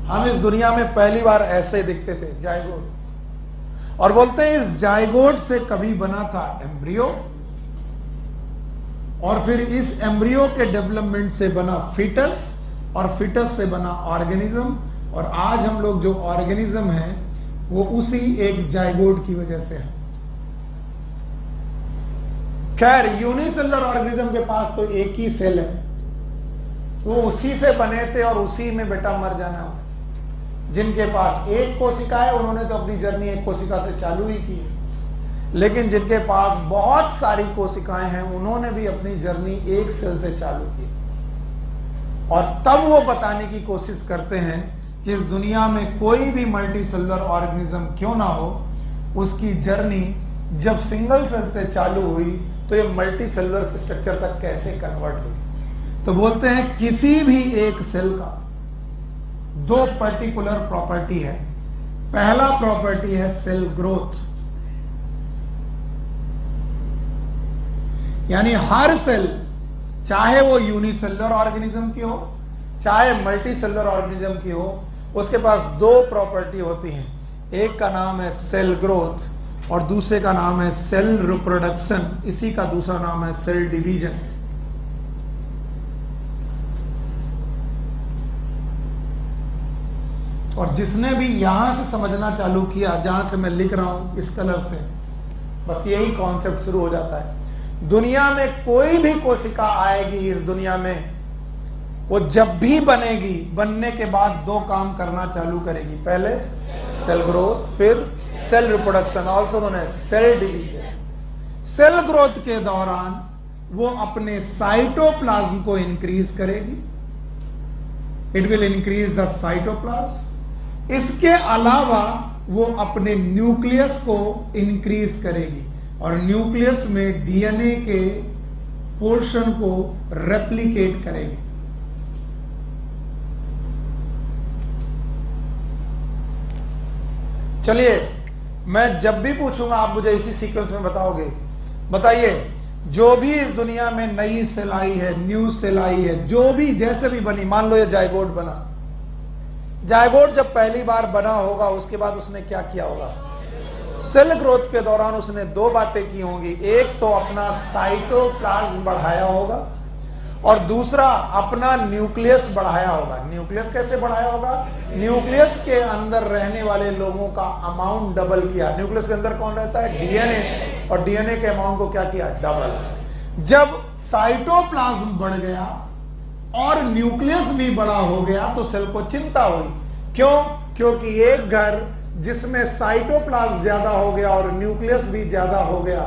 हम इस दुनिया में पहली बार ऐसे दिखते थे, जाइगोट। और बोलते हैं इस जाइगोट से कभी बना था एम्ब्रियो, और फिर इस एम्ब्रियो के डेवलपमेंट से बना फीटस, और फीटस से बना ऑर्गेनिज्म। और आज हम लोग जो ऑर्गेनिज्म है वो उसी एक जाइगोट की वजह से है। खैर, यूनिसेलुलर ऑर्गेनिज्म के पास तो एक ही सेल है, वो उसी से बने थे और उसी में बेटा मर जाना है। जिनके पास एक कोशिका है उन्होंने तो अपनी जर्नी एक कोशिका से चालू ही की है, लेकिन जिनके पास बहुत सारी कोशिकाएं हैं उन्होंने भी अपनी जर्नी एक सेल से चालू की। और तब वो बताने की कोशिश करते हैं कि इस दुनिया में कोई भी मल्टी सेलुलर ऑर्गेनिज्म क्यों ना हो, उसकी जर्नी जब सिंगल सेल से चालू हुई तो ये मल्टी सेलुलर स्ट्रक्चर तक कैसे कन्वर्ट हुई। तो बोलते हैं किसी भी एक सेल का दो पर्टिकुलर प्रॉपर्टी है। पहला प्रॉपर्टी है सेल ग्रोथ, यानी हर सेल, चाहे वो यूनिसेलुलर ऑर्गेनिज्म की हो चाहे मल्टी सेलुलर ऑर्गेनिज्म की हो, उसके पास दो प्रॉपर्टी होती हैं। एक का नाम है सेल ग्रोथ और दूसरे का नाम है सेल रिप्रोडक्शन। इसी का दूसरा नाम है सेल डिवीजन। और जिसने भी यहां से समझना चालू किया, जहां से मैं लिख रहा हूं इस कलर से, बस यही कॉन्सेप्ट शुरू हो जाता है। दुनिया में कोई भी कोशिका आएगी इस दुनिया में, वो जब भी बनेगी, बनने के बाद दो काम करना चालू करेगी। पहले सेल ग्रोथ, फिर cell reproduction, also known as cell division. Cell growth के दौरान वो अपने साइटोप्लाज्म को इंक्रीज करेगी, it will increase the cytoplasm. इसके अलावा वो अपने न्यूक्लियस को इंक्रीज करेगी और न्यूक्लियस में डीएनए के पोर्शन को रेप्लिकेट करेगी। चलिए, मैं जब भी पूछूंगा आप मुझे इसी सीक्वेंस में बताओगे। बताइए, जो भी इस दुनिया में नई सेल आई है, न्यू सेल आई है, जो भी जैसे भी बनी, मान लो ये जाइगोट बना, जाइगोट जब पहली बार बना होगा उसके बाद उसने क्या किया होगा? सेल ग्रोथ के दौरान उसने दो बातें की होंगी, एक तो अपना साइटोप्लाज्म बढ़ाया होगा और दूसरा अपना न्यूक्लियस बढ़ाया होगा। न्यूक्लियस कैसे बढ़ाया होगा? न्यूक्लियस के अंदर रहने वाले लोगों का अमाउंट डबल किया। न्यूक्लियस के अंदर कौन रहता है? डीएनए, और डीएनए के अमाउंट को क्या किया? डबल। जब साइटोप्लाज्म बढ़ गया और न्यूक्लियस भी बड़ा हो गया तो सेल को चिंता हुई। क्यों? क्योंकि एक घर जिसमें साइटोप्लाज्म ज्यादा हो गया और न्यूक्लियस भी ज्यादा हो गया,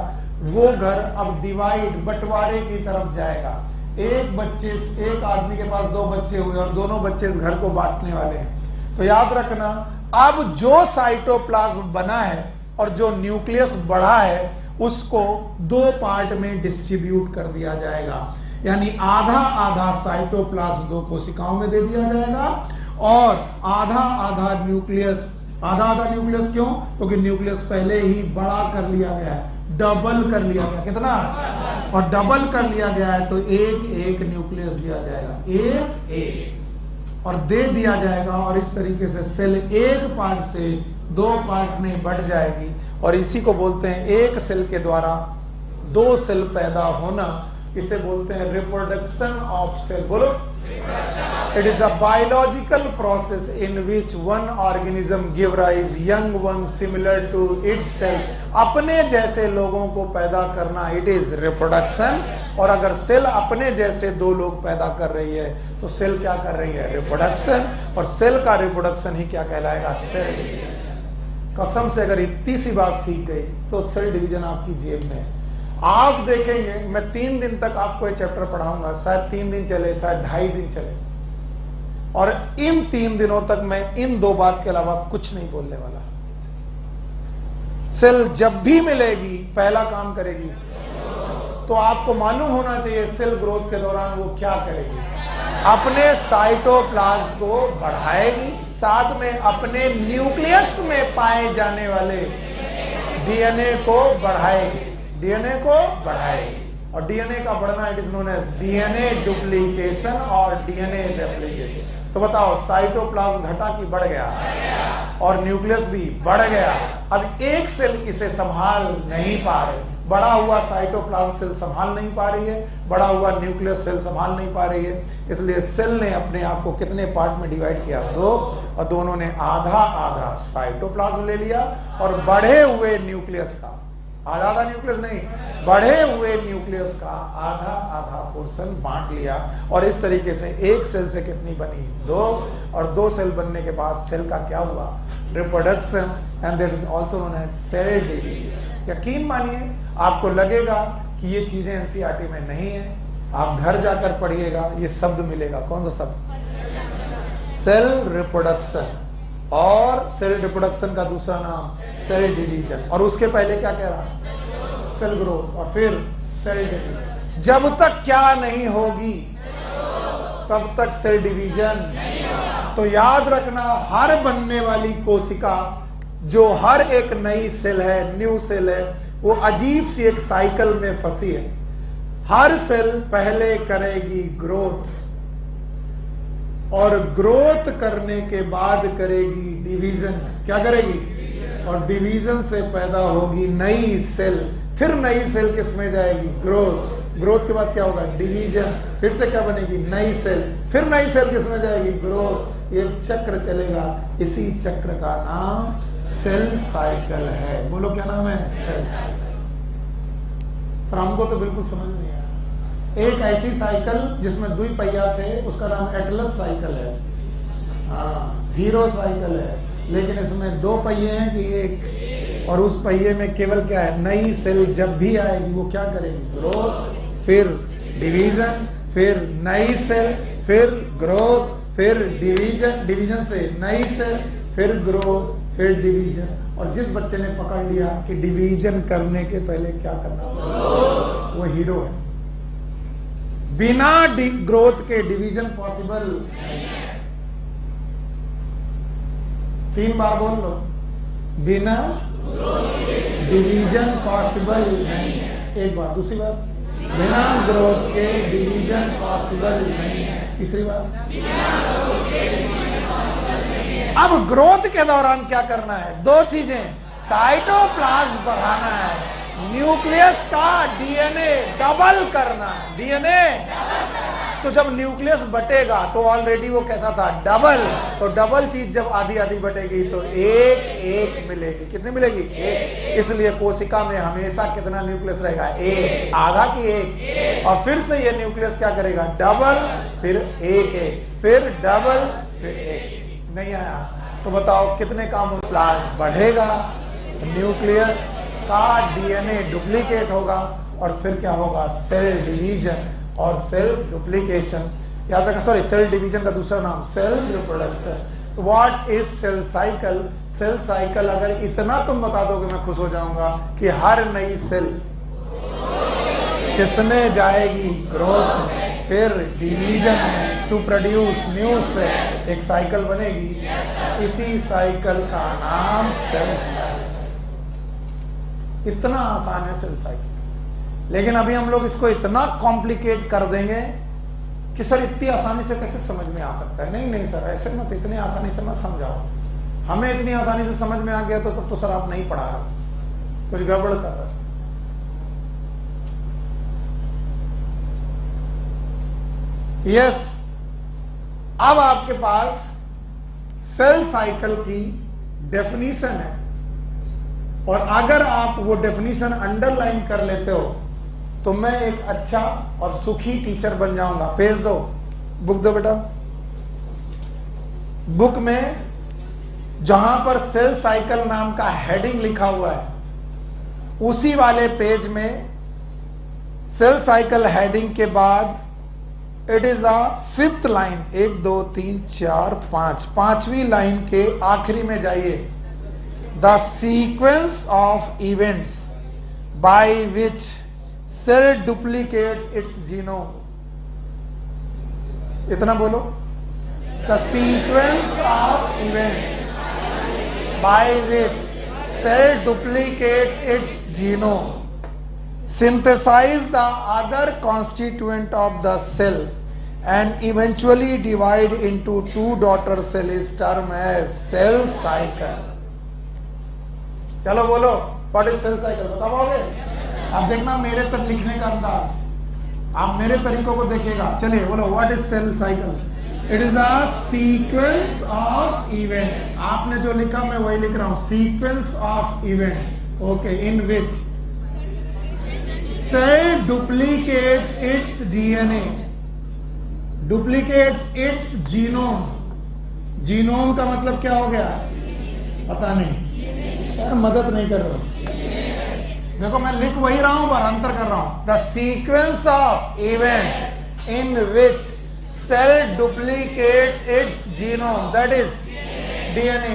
वो घर अब डिवाइड, बंटवारे की तरफ जाएगा। एक आदमी के पास दो बच्चे हुए और दोनों बच्चे इस घर को बांटने वाले हैं। तो याद रखना, अब जो साइटोप्लाज्म बना है और जो न्यूक्लियस बढ़ा है उसको दो पार्ट में डिस्ट्रीब्यूट कर दिया जाएगा। यानी आधा आधा साइटोप्लाज्म दो कोशिकाओं में दे दिया जाएगा और आधा आधा न्यूक्लियस। आधा आधा न्यूक्लियस क्यों? क्योंकि न्यूक्लियस पहले ही बड़ा कर लिया गया है, डबल कर लिया गया। कितना? और डबल कर लिया गया है तो एक एक न्यूक्लियस दिया जाएगा, एक एक और दे दिया जाएगा। और इस तरीके से सेल एक पार्ट से दो पार्ट में बढ़ जाएगी और इसी को बोलते हैं, एक सेल के द्वारा दो सेल पैदा होना, इसे बोलते हैं रिप्रोडक्शन ऑफ सेल। बोलो। It is a biological process in which one organism give rise young one similar to itself. अपने जैसे लोगों को पैदा करना it is reproduction। और अगर सेल अपने जैसे दो लोग पैदा कर रही है तो सेल क्या कर रही है? रिप्रोडक्शन। और सेल का रिप्रोडक्शन ही क्या कहलाएगा? Cell division. कसम से अगर इतनी सी बात सीख गई तो सेल डिवीजन आपकी जेब में है। आप देखेंगे, मैं 3 दिन तक आपको ये चैप्टर पढ़ाऊंगा, शायद 3 दिन चले, शायद 2.5 दिन चले, और इन 3 दिनों तक मैं इन दो बात के अलावा कुछ नहीं बोलने वाला। सेल जब भी मिलेगी पहला काम करेगी, तो आपको मालूम होना चाहिए सेल ग्रोथ के दौरान वो क्या करेगी? अपने साइटोप्लाज्म को बढ़ाएगी, साथ में अपने न्यूक्लियस में पाए जाने वाले डीएनए को बढ़ाएगी। डीएनए को बढ़ाएगी और डीएनए का बढ़ना it is known as DNA duplication और डीएनए रेप्लिकेशन। तो बताओ, साइटोप्लाज्म घटा कि बढ़ गया? और न्यूक्लियस भी बढ़ गया। अब एक सेल इसे संभाल नहीं पा रहे, बड़ा हुआ साइटोप्लाज्म सेल संभाल नहीं पा रही है, बड़ा हुआ न्यूक्लियस सेल संभाल नहीं पा रही है, इसलिए सेल ने अपने आप को कितने पार्ट में डिवाइड किया? 2, और दोनों ने आधा आधा साइटोप्लाज्म ले लिया और बढ़े हुए न्यूक्लियस का, आधा आधा न्यूक्लियस नहीं, बढ़े हुए न्यूक्लियस का आधा आधा पोर्शन बांट लिया। और इस तरीके से एक सेल से कितनी बनी? 2, और 2 सेल बनने के बाद सेल का क्या हुआ? Reproduction, and that is also known as cell division. यकीन मानिए, आपको लगेगा कि ये चीजें एनसीईआरटी में नहीं है, आप घर जाकर पढ़िएगा, ये शब्द मिलेगा। कौन सा शब्द? Cell reproduction. और सेल रिप्रोडक्शन का दूसरा नाम सेल डिवीजन। और उसके पहले क्या कह रहा? सेल ग्रोथ, और फिर सेल डिवीजन। जब तक क्या नहीं होगी तब तक सेल डिवीजन नहीं होगा। तो याद रखना, हर बनने वाली कोशिका, जो हर एक नई सेल है, न्यू सेल है, वो अजीब सी एक साइकिल में फंसी है। हर सेल पहले करेगी ग्रोथ और ग्रोथ करने के बाद करेगी डिवीजन। क्या करेगी? और डिवीजन से पैदा होगी नई सेल, फिर नई सेल किस में जाएगी? ग्रोथ। ग्रोथ के बाद क्या होगा? डिवीजन। फिर से क्या बनेगी? नई सेल। फिर नई सेल किस में जाएगी? ग्रोथ। ये चक्र चलेगा, इसी चक्र का नाम सेल साइकिल है। बोलो क्या नाम है? Cell cycle. सर हमको तो बिल्कुल समझ नहीं आया। एक ऐसी साइकिल जिसमें 2 पहिया थे, उसका नाम एटलस साइकिल है, हाँ, हीरो साइकिल है, लेकिन इसमें 2 पहिए हैं कि एक? और उस पहिए में केवल क्या है? नई सेल जब भी आएगी वो क्या करेगी? ग्रोथ, फिर डिवीजन, फिर नई सेल, फिर ग्रोथ, फिर डिवीजन, डिवीजन से नई सेल, फिर ग्रोथ, फिर डिवीजन। और जिस बच्चे ने पकड़ लिया कि डिवीजन करने के पहले क्या करना पड़ेगा, वो हीरो है। बिना ग्रोथ के डिवीजन पॉसिबल नहीं है। 3 बार बोल लो, बिना डिवीजन पॉसिबल नहीं है। एक बार, दूसरी बार, बिना ग्रोथ के डिवीजन पॉसिबल नहीं है। तीसरी बार, अब ग्रोथ के दौरान क्या करना है? 2 चीजें, साइटोप्लाज्म बढ़ाना है, न्यूक्लियस का डीएनए डबल करना है, डीएनए। तो जब न्यूक्लियस बटेगा तो ऑलरेडी वो कैसा था, डबल। तो डबल चीज जब आधी आधी बटेगी तो एक एक मिलेगी। कितनी मिलेगी, एक। इसलिए कोशिका में हमेशा कितना न्यूक्लियस रहेगा, एक। आधा की एक, और फिर से ये न्यूक्लियस क्या करेगा, डबल, फिर एक एक, फिर डबल, फिर एक। नहीं आया तो बताओ कितने काम, प्लाज्म बढ़ेगा, न्यूक्लियस का डीएनए डुप्लीकेट होगा, और फिर क्या होगा, सेल डिवीजन और सेल डुप्लीकेशन। याद रखना, सॉरी, सेल डिवीजन का दूसरा नाम सेल रिप्रोडक्शन। तो what is cell cycle? Cell cycle अगर इतना तुम बता दोगे मैं खुश हो जाऊंगा कि हर नई सेल किसने जाएगी, ग्रोथ में, फिर डिवीजन में, टू प्रोड्यूस न्यू सेल, एक साइकिल बनेगी। इसी साइकिल का नाम सेल साइकिल। इतना आसान है सेल साइकिल, लेकिन अभी हम लोग इसको इतना कॉम्प्लिकेट कर देंगे कि सर इतनी आसानी से कैसे समझ में आ सकता है। नहीं नहीं सर, ऐसे मत, इतनी आसानी से मत समझाओ। हमें इतनी आसानी से समझ में आ गया तो तब तो सर आप नहीं पढ़ा रहे, कुछ गड़बड़ कर रहे। यस, अब आपके पास सेल साइकिल की डेफिनीशन है, और अगर आप वो डेफिनीशन अंडरलाइन कर लेते हो तो मैं एक अच्छा और सुखी टीचर बन जाऊंगा। पेज दो, बुक दो बेटा। बुक में जहां पर सेल साइकिल नाम का हेडिंग लिखा हुआ है, उसी वाले पेज में सेल साइकिल हेडिंग के बाद it is a fifth line, 1 2 3 4 5, पांचवी लाइन के आखिरी में जाइए। The sequence of events by which cell duplicates its genome. इतना बोलो, the sequence of event by which cell duplicates its genome, synthesize the other constituent of the cell and eventually divide into 2 daughter cell is termed as cell cycle. चलो बोलो, what is cell cycle? बता पाओगे? अब देखना मेरे पर लिखने का अंदाज, आप मेरे तरीकों को देखिएगा। चलिए बोलो, what is cell cycle? It is a sequence of events. आपने जो लिखा मैं वही लिख रहा हूँ, sequence of events, okay, in which cell duplicates its DNA, duplicates its genome. Genome का मतलब क्या हो गया, पता नहीं यार, मदद नहीं कर रहा हूं। देखो मैं लिख वही रहा हूं पर अंतर कर रहा हूं। The sequence of event in which cell duplicate its genome, that is DNA,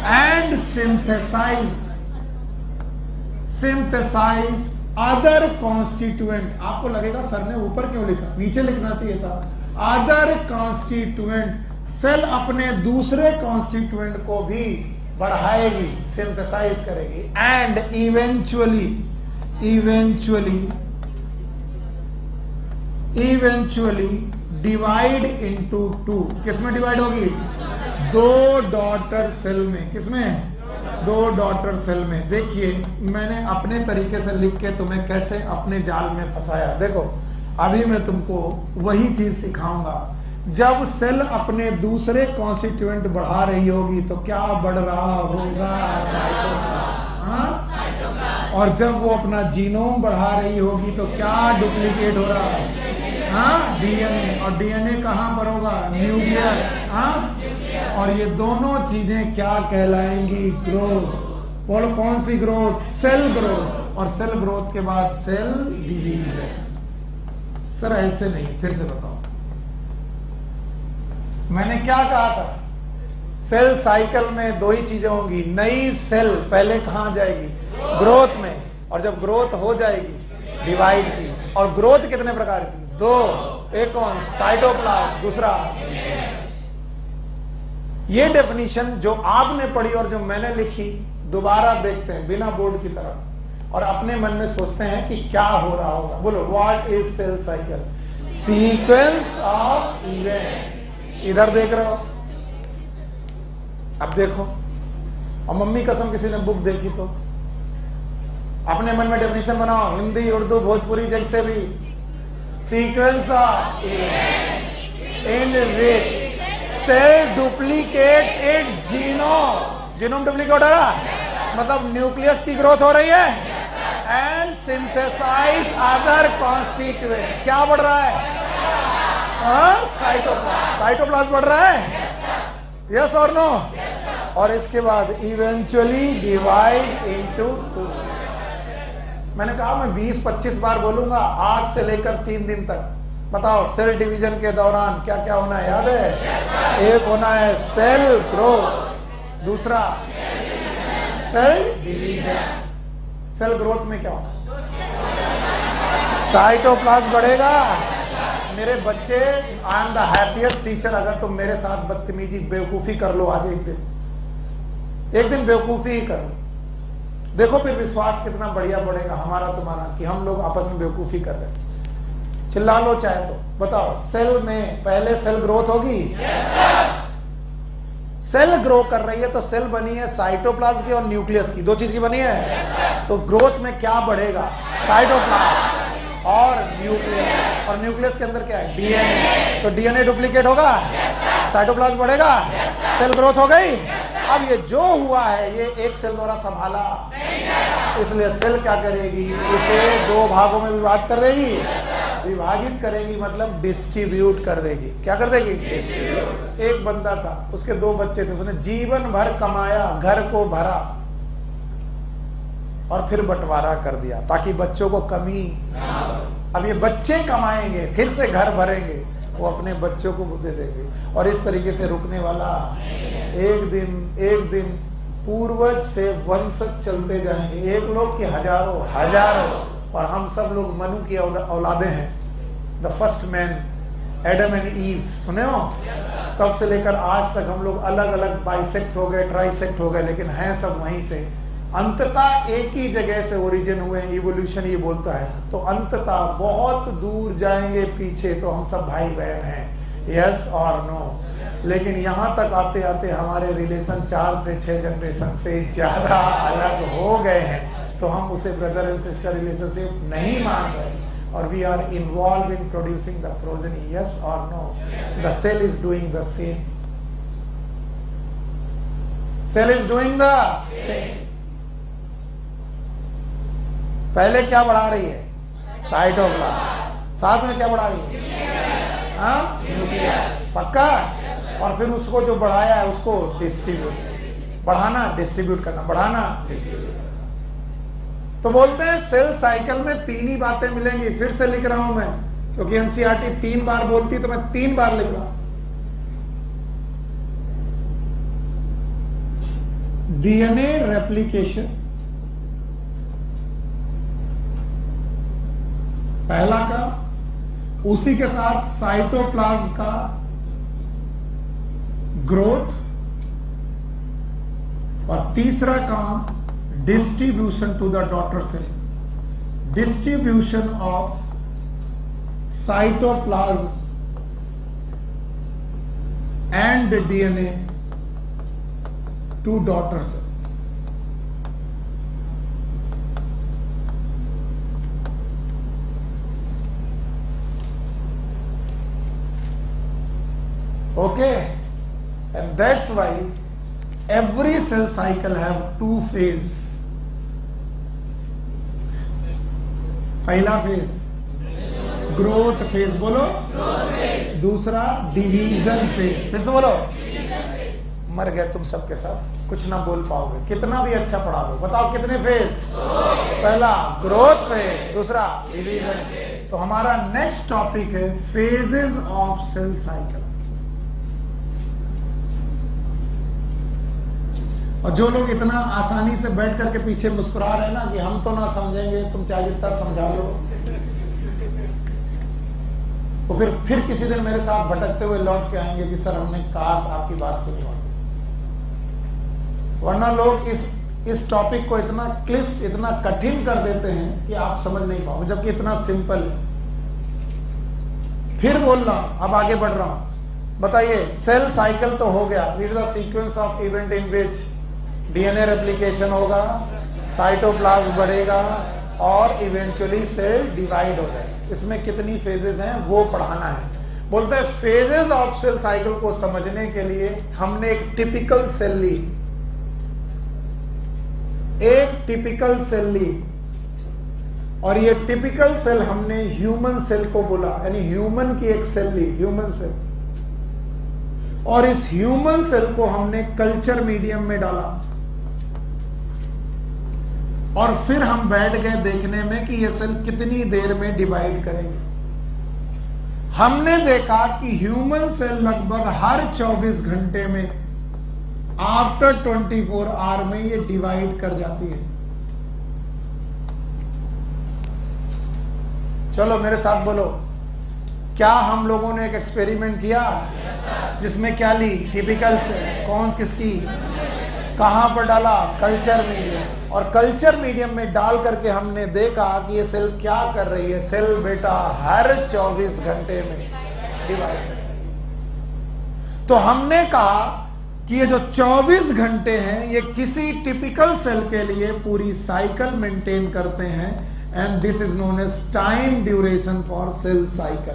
and synthesize other constituent. आपको लगेगा सर ने ऊपर क्यों लिखा, नीचे लिखना चाहिए था। अदर कॉन्स्टिट्यूएंट, सेल अपने दूसरे कॉन्स्टिट्यूएंट को भी बढ़ाएगी, सिंथेसाइज करेगी, एंड इवेंचुअली डिवाइड इनटू 2। किसमें डिवाइड होगी, 2 डॉटर सेल में। किसमें, 2 डॉटर सेल में। देखिए मैंने अपने तरीके से लिख के तुम्हें कैसे अपने जाल में फंसाया। देखो अभी मैं तुमको वही चीज सिखाऊंगा। जब सेल अपने दूसरे कॉन्स्टिट्यूएंट बढ़ा रही होगी तो क्या बढ़ रहा होगा, साइटोप्लाज्म। और जब वो अपना जीनोम बढ़ा रही होगी तो क्या डुप्लीकेट हो रहा है, डीएनए। और डीएनए कहां पर होगा, न्यूक्लियस। और ये दोनों चीजें क्या कहलाएंगी, ग्रोथ। बोलो कौन सी ग्रोथ, सेल ग्रोथ। और सेल ग्रोथ के बाद सेल डिवीजन। सर ऐसे नहीं, फिर से बताओ मैंने क्या कहा था। सेल साइकिल में 2 ही चीजें होंगी, नई सेल पहले कहां जाएगी, ग्रोथ में, और जब ग्रोथ हो जाएगी डिवाइड की। और ग्रोथ कितने प्रकार की, 2, एक कौन, साइटोप्लाज्म, दूसरा। ये डेफिनेशन जो आपने पढ़ी और जो मैंने लिखी दोबारा देखते हैं बिना बोर्ड की तरफ, और अपने मन में सोचते हैं कि क्या हो रहा होगा। बोलो what is cell cycle, sequence of event. इधर देख रहे हो, अब देखो और मम्मी कसम किसी ने बुक देखी तो अपने मन में डेफिनेशन बनाओ, हिंदी उर्दू भोजपुरी जैसे भी, sequence of in which cell duplicates its genome, genome duplicate हो रहा है मतलब न्यूक्लियस की ग्रोथ हो रही है, एंड सिंथेसाइज अदर कॉन्स्टिट्यूएंट, क्या बढ़ रहा है? साइटोप्लाज्म, साइटोप्लाज्म बढ़ रहा है, यस और नो? और इसके बाद इवेंचुअली डिवाइड इनटू 2। मैंने कहा मैं 20-25 बार बोलूंगा आज से लेकर 3 दिन तक। बताओ सेल डिवीजन के दौरान क्या क्या होना है, याद है? एक होना है सेल ग्रोथ, दूसरा सेल डिवीजन। सेल ग्रोथ में क्या होना? साइटोप्लाज्म बढ़ेगा। मेरे बच्चे, I am the happiest teacher अगर तुम मेरे साथ बदतमीजी बेवकूफी कर लो आज एक दिन बेवकूफी ही कर लो, देखो फिर विश्वास कितना बढ़िया बढ़ेगा हमारा तुम्हारा कि हम लोग आपस में बेवकूफी कर रहे हैं। चिल्ला लो चाहे तो। बताओ सेल में पहले सेल ग्रोथ होगी, सेल ग्रो कर रही है तो सेल बनी है साइटोप्लाज्म की और न्यूक्लियस की, 2 चीज की बनी है। तो ग्रोथ में क्या बढ़ेगा? साइटोप्लाज्म और न्यूक्लियस, और न्यूक्लियस के अंदर क्या है? डीएनए। तो डीएनए डुप्लीकेट होगा, साइटोप्लाज्म बढ़ेगा, सेल ग्रोथ हो गई। अब ये जो हुआ है ये एक सेल द्वारा संभाला, इसलिए सेल क्या करेगी? इसे 2 भागों में विभाजित कर देगी, विभाजित करेगी मतलब डिस्ट्रीब्यूट कर देगी। क्या कर देगी? डिस्ट्रीब्यूट। एक बंदा था, उसके 2 बच्चे थे, उसने जीवन भर कमाया, घर को भरा और फिर बंटवारा कर दिया ताकि बच्चों को कमी। अब ये बच्चे कमाएंगे, फिर से घर भरेंगे, वो अपने बच्चों को दे देंगे, और इस तरीके से रुकने वाला एक दिन पूर्वज से वंशज चलते जाएंगे, एक लोग के हजारों, और हम सब लोग मनु की औलादे हैं। The first man Adam and ewe, सुने हो? तब से लेकर आज तक हम लोग अलग अलग बाइसेक्ट हो गए, ट्राइसेक्ट हो गए, लेकिन हैं सब वहीं से। अंततः एक ही जगह से ओरिजिन हुए, इवोल्यूशन ये बोलता है। तो अंततः बहुत दूर जाएंगे पीछे तो हम सब भाई बहन हैं, यस और नो। लेकिन यहाँ तक आते आते हमारे रिलेशन 4 से 6 जनरेशन से ज्यादा अलग हो गए हैं, तो हम उसे ब्रदर एंड सिस्टर रिलेशनशिप नहीं मान रहे, और we are involve in producing the progeny, yes और नो। The cell is doing the same, cell is doing the same. पहले क्या बढ़ा रही है? साइटोप्लाज्म। साथ में क्या बढ़ा रही है? न्यूक्लियस। पक्का? और फिर उसको जो बढ़ाया है उसको डिस्ट्रीब्यूट, बढ़ाना डिस्ट्रीब्यूट करना, बढ़ाना डिस्ट्रीब्यूट। तो बोलते हैं सेल साइकिल में 3 ही बातें मिलेंगी। फिर से लिख रहा हूं मैं, क्योंकि एनसीईआरटी 3 बार बोलती तो मैं 3 बार लिख रहा हूं। डीएनए रेप्लिकेशन पहला काम, उसी के साथ साइटोप्लाज्म का ग्रोथ, और तीसरा काम distribution to the daughter cell, distribution of cytoplasm and DNA to daughter cell. Okay, and that's why every cell cycle have 2 phase. पहला फेज ग्रोथ फेज, बोलो। दूसरा डिवीजन फेज, फिर से बोलो। मर गए तुम सबके साथ, कुछ ना बोल पाओगे, कितना भी अच्छा पढ़ा लो। बताओ कितने फेज? पहला ग्रोथ फेज, दूसरा डिवीजन फेज। तो हमारा नेक्स्ट टॉपिक है फेजेस ऑफ सेल साइकिल। और जो लोग इतना आसानी से बैठ करके पीछे मुस्कुरा रहे हैं ना कि हम तो ना समझेंगे, तुम चाहे जितना समझा लो, तो फिर किसी दिन मेरे साथ भटकते हुए लौट के आएंगे कि सर हमने काश आपकी बात सुनी होती। वरना लोग इस टॉपिक को इतना क्लिष्ट, इतना कठिन कर देते हैं कि आप समझ नहीं पाओगे, जबकि इतना सिंपल है। फिर बोल रहा हूं, अब आगे बढ़ रहा हूं। बताइए, सेल साइकिल तो हो गया, it is the sequence of event in which DNA replication होगा, साइटोप्लाज्म बढ़ेगा और इवेंचुअली सेल डिवाइड हो जाएगा। इसमें कितनी फेजेस हैं वो पढ़ाना है। बोलते हैं फेजेस ऑफ सेल साइकिल को समझने के लिए हमने एक टिपिकल सेल ली, एक टिपिकल सेल ली, और ये टिपिकल सेल हमने ह्यूमन सेल को बोला, यानी ह्यूमन की एक सेल ली, ह्यूमन सेल, और इस ह्यूमन सेल को हमने कल्चर मीडियम में डाला, और फिर हम बैठ गए देखने में कि ये सेल कितनी देर में डिवाइड करेंगे। हमने देखा कि ह्यूमन सेल लगभग हर 24 घंटे में, आफ्टर 24 आवर में ये डिवाइड कर जाती है। चलो मेरे साथ बोलो, क्या हम लोगों ने एक एक्सपेरिमेंट किया जिसमें क्या ली, टिपिकल सेल, कौन किसकी, कहां पर डाला, कल्चर मीडियम, और कल्चर मीडियम में डाल करके हमने देखा कि ये सेल क्या कर रही है। सेल बेटा हर 24 घंटे में डिवाइड। तो हमने कहा कि ये जो 24 घंटे हैं ये किसी टिपिकल सेल के लिए पूरी साइकिल मेंटेन करते हैं, and this is known as time duration for cell cycle.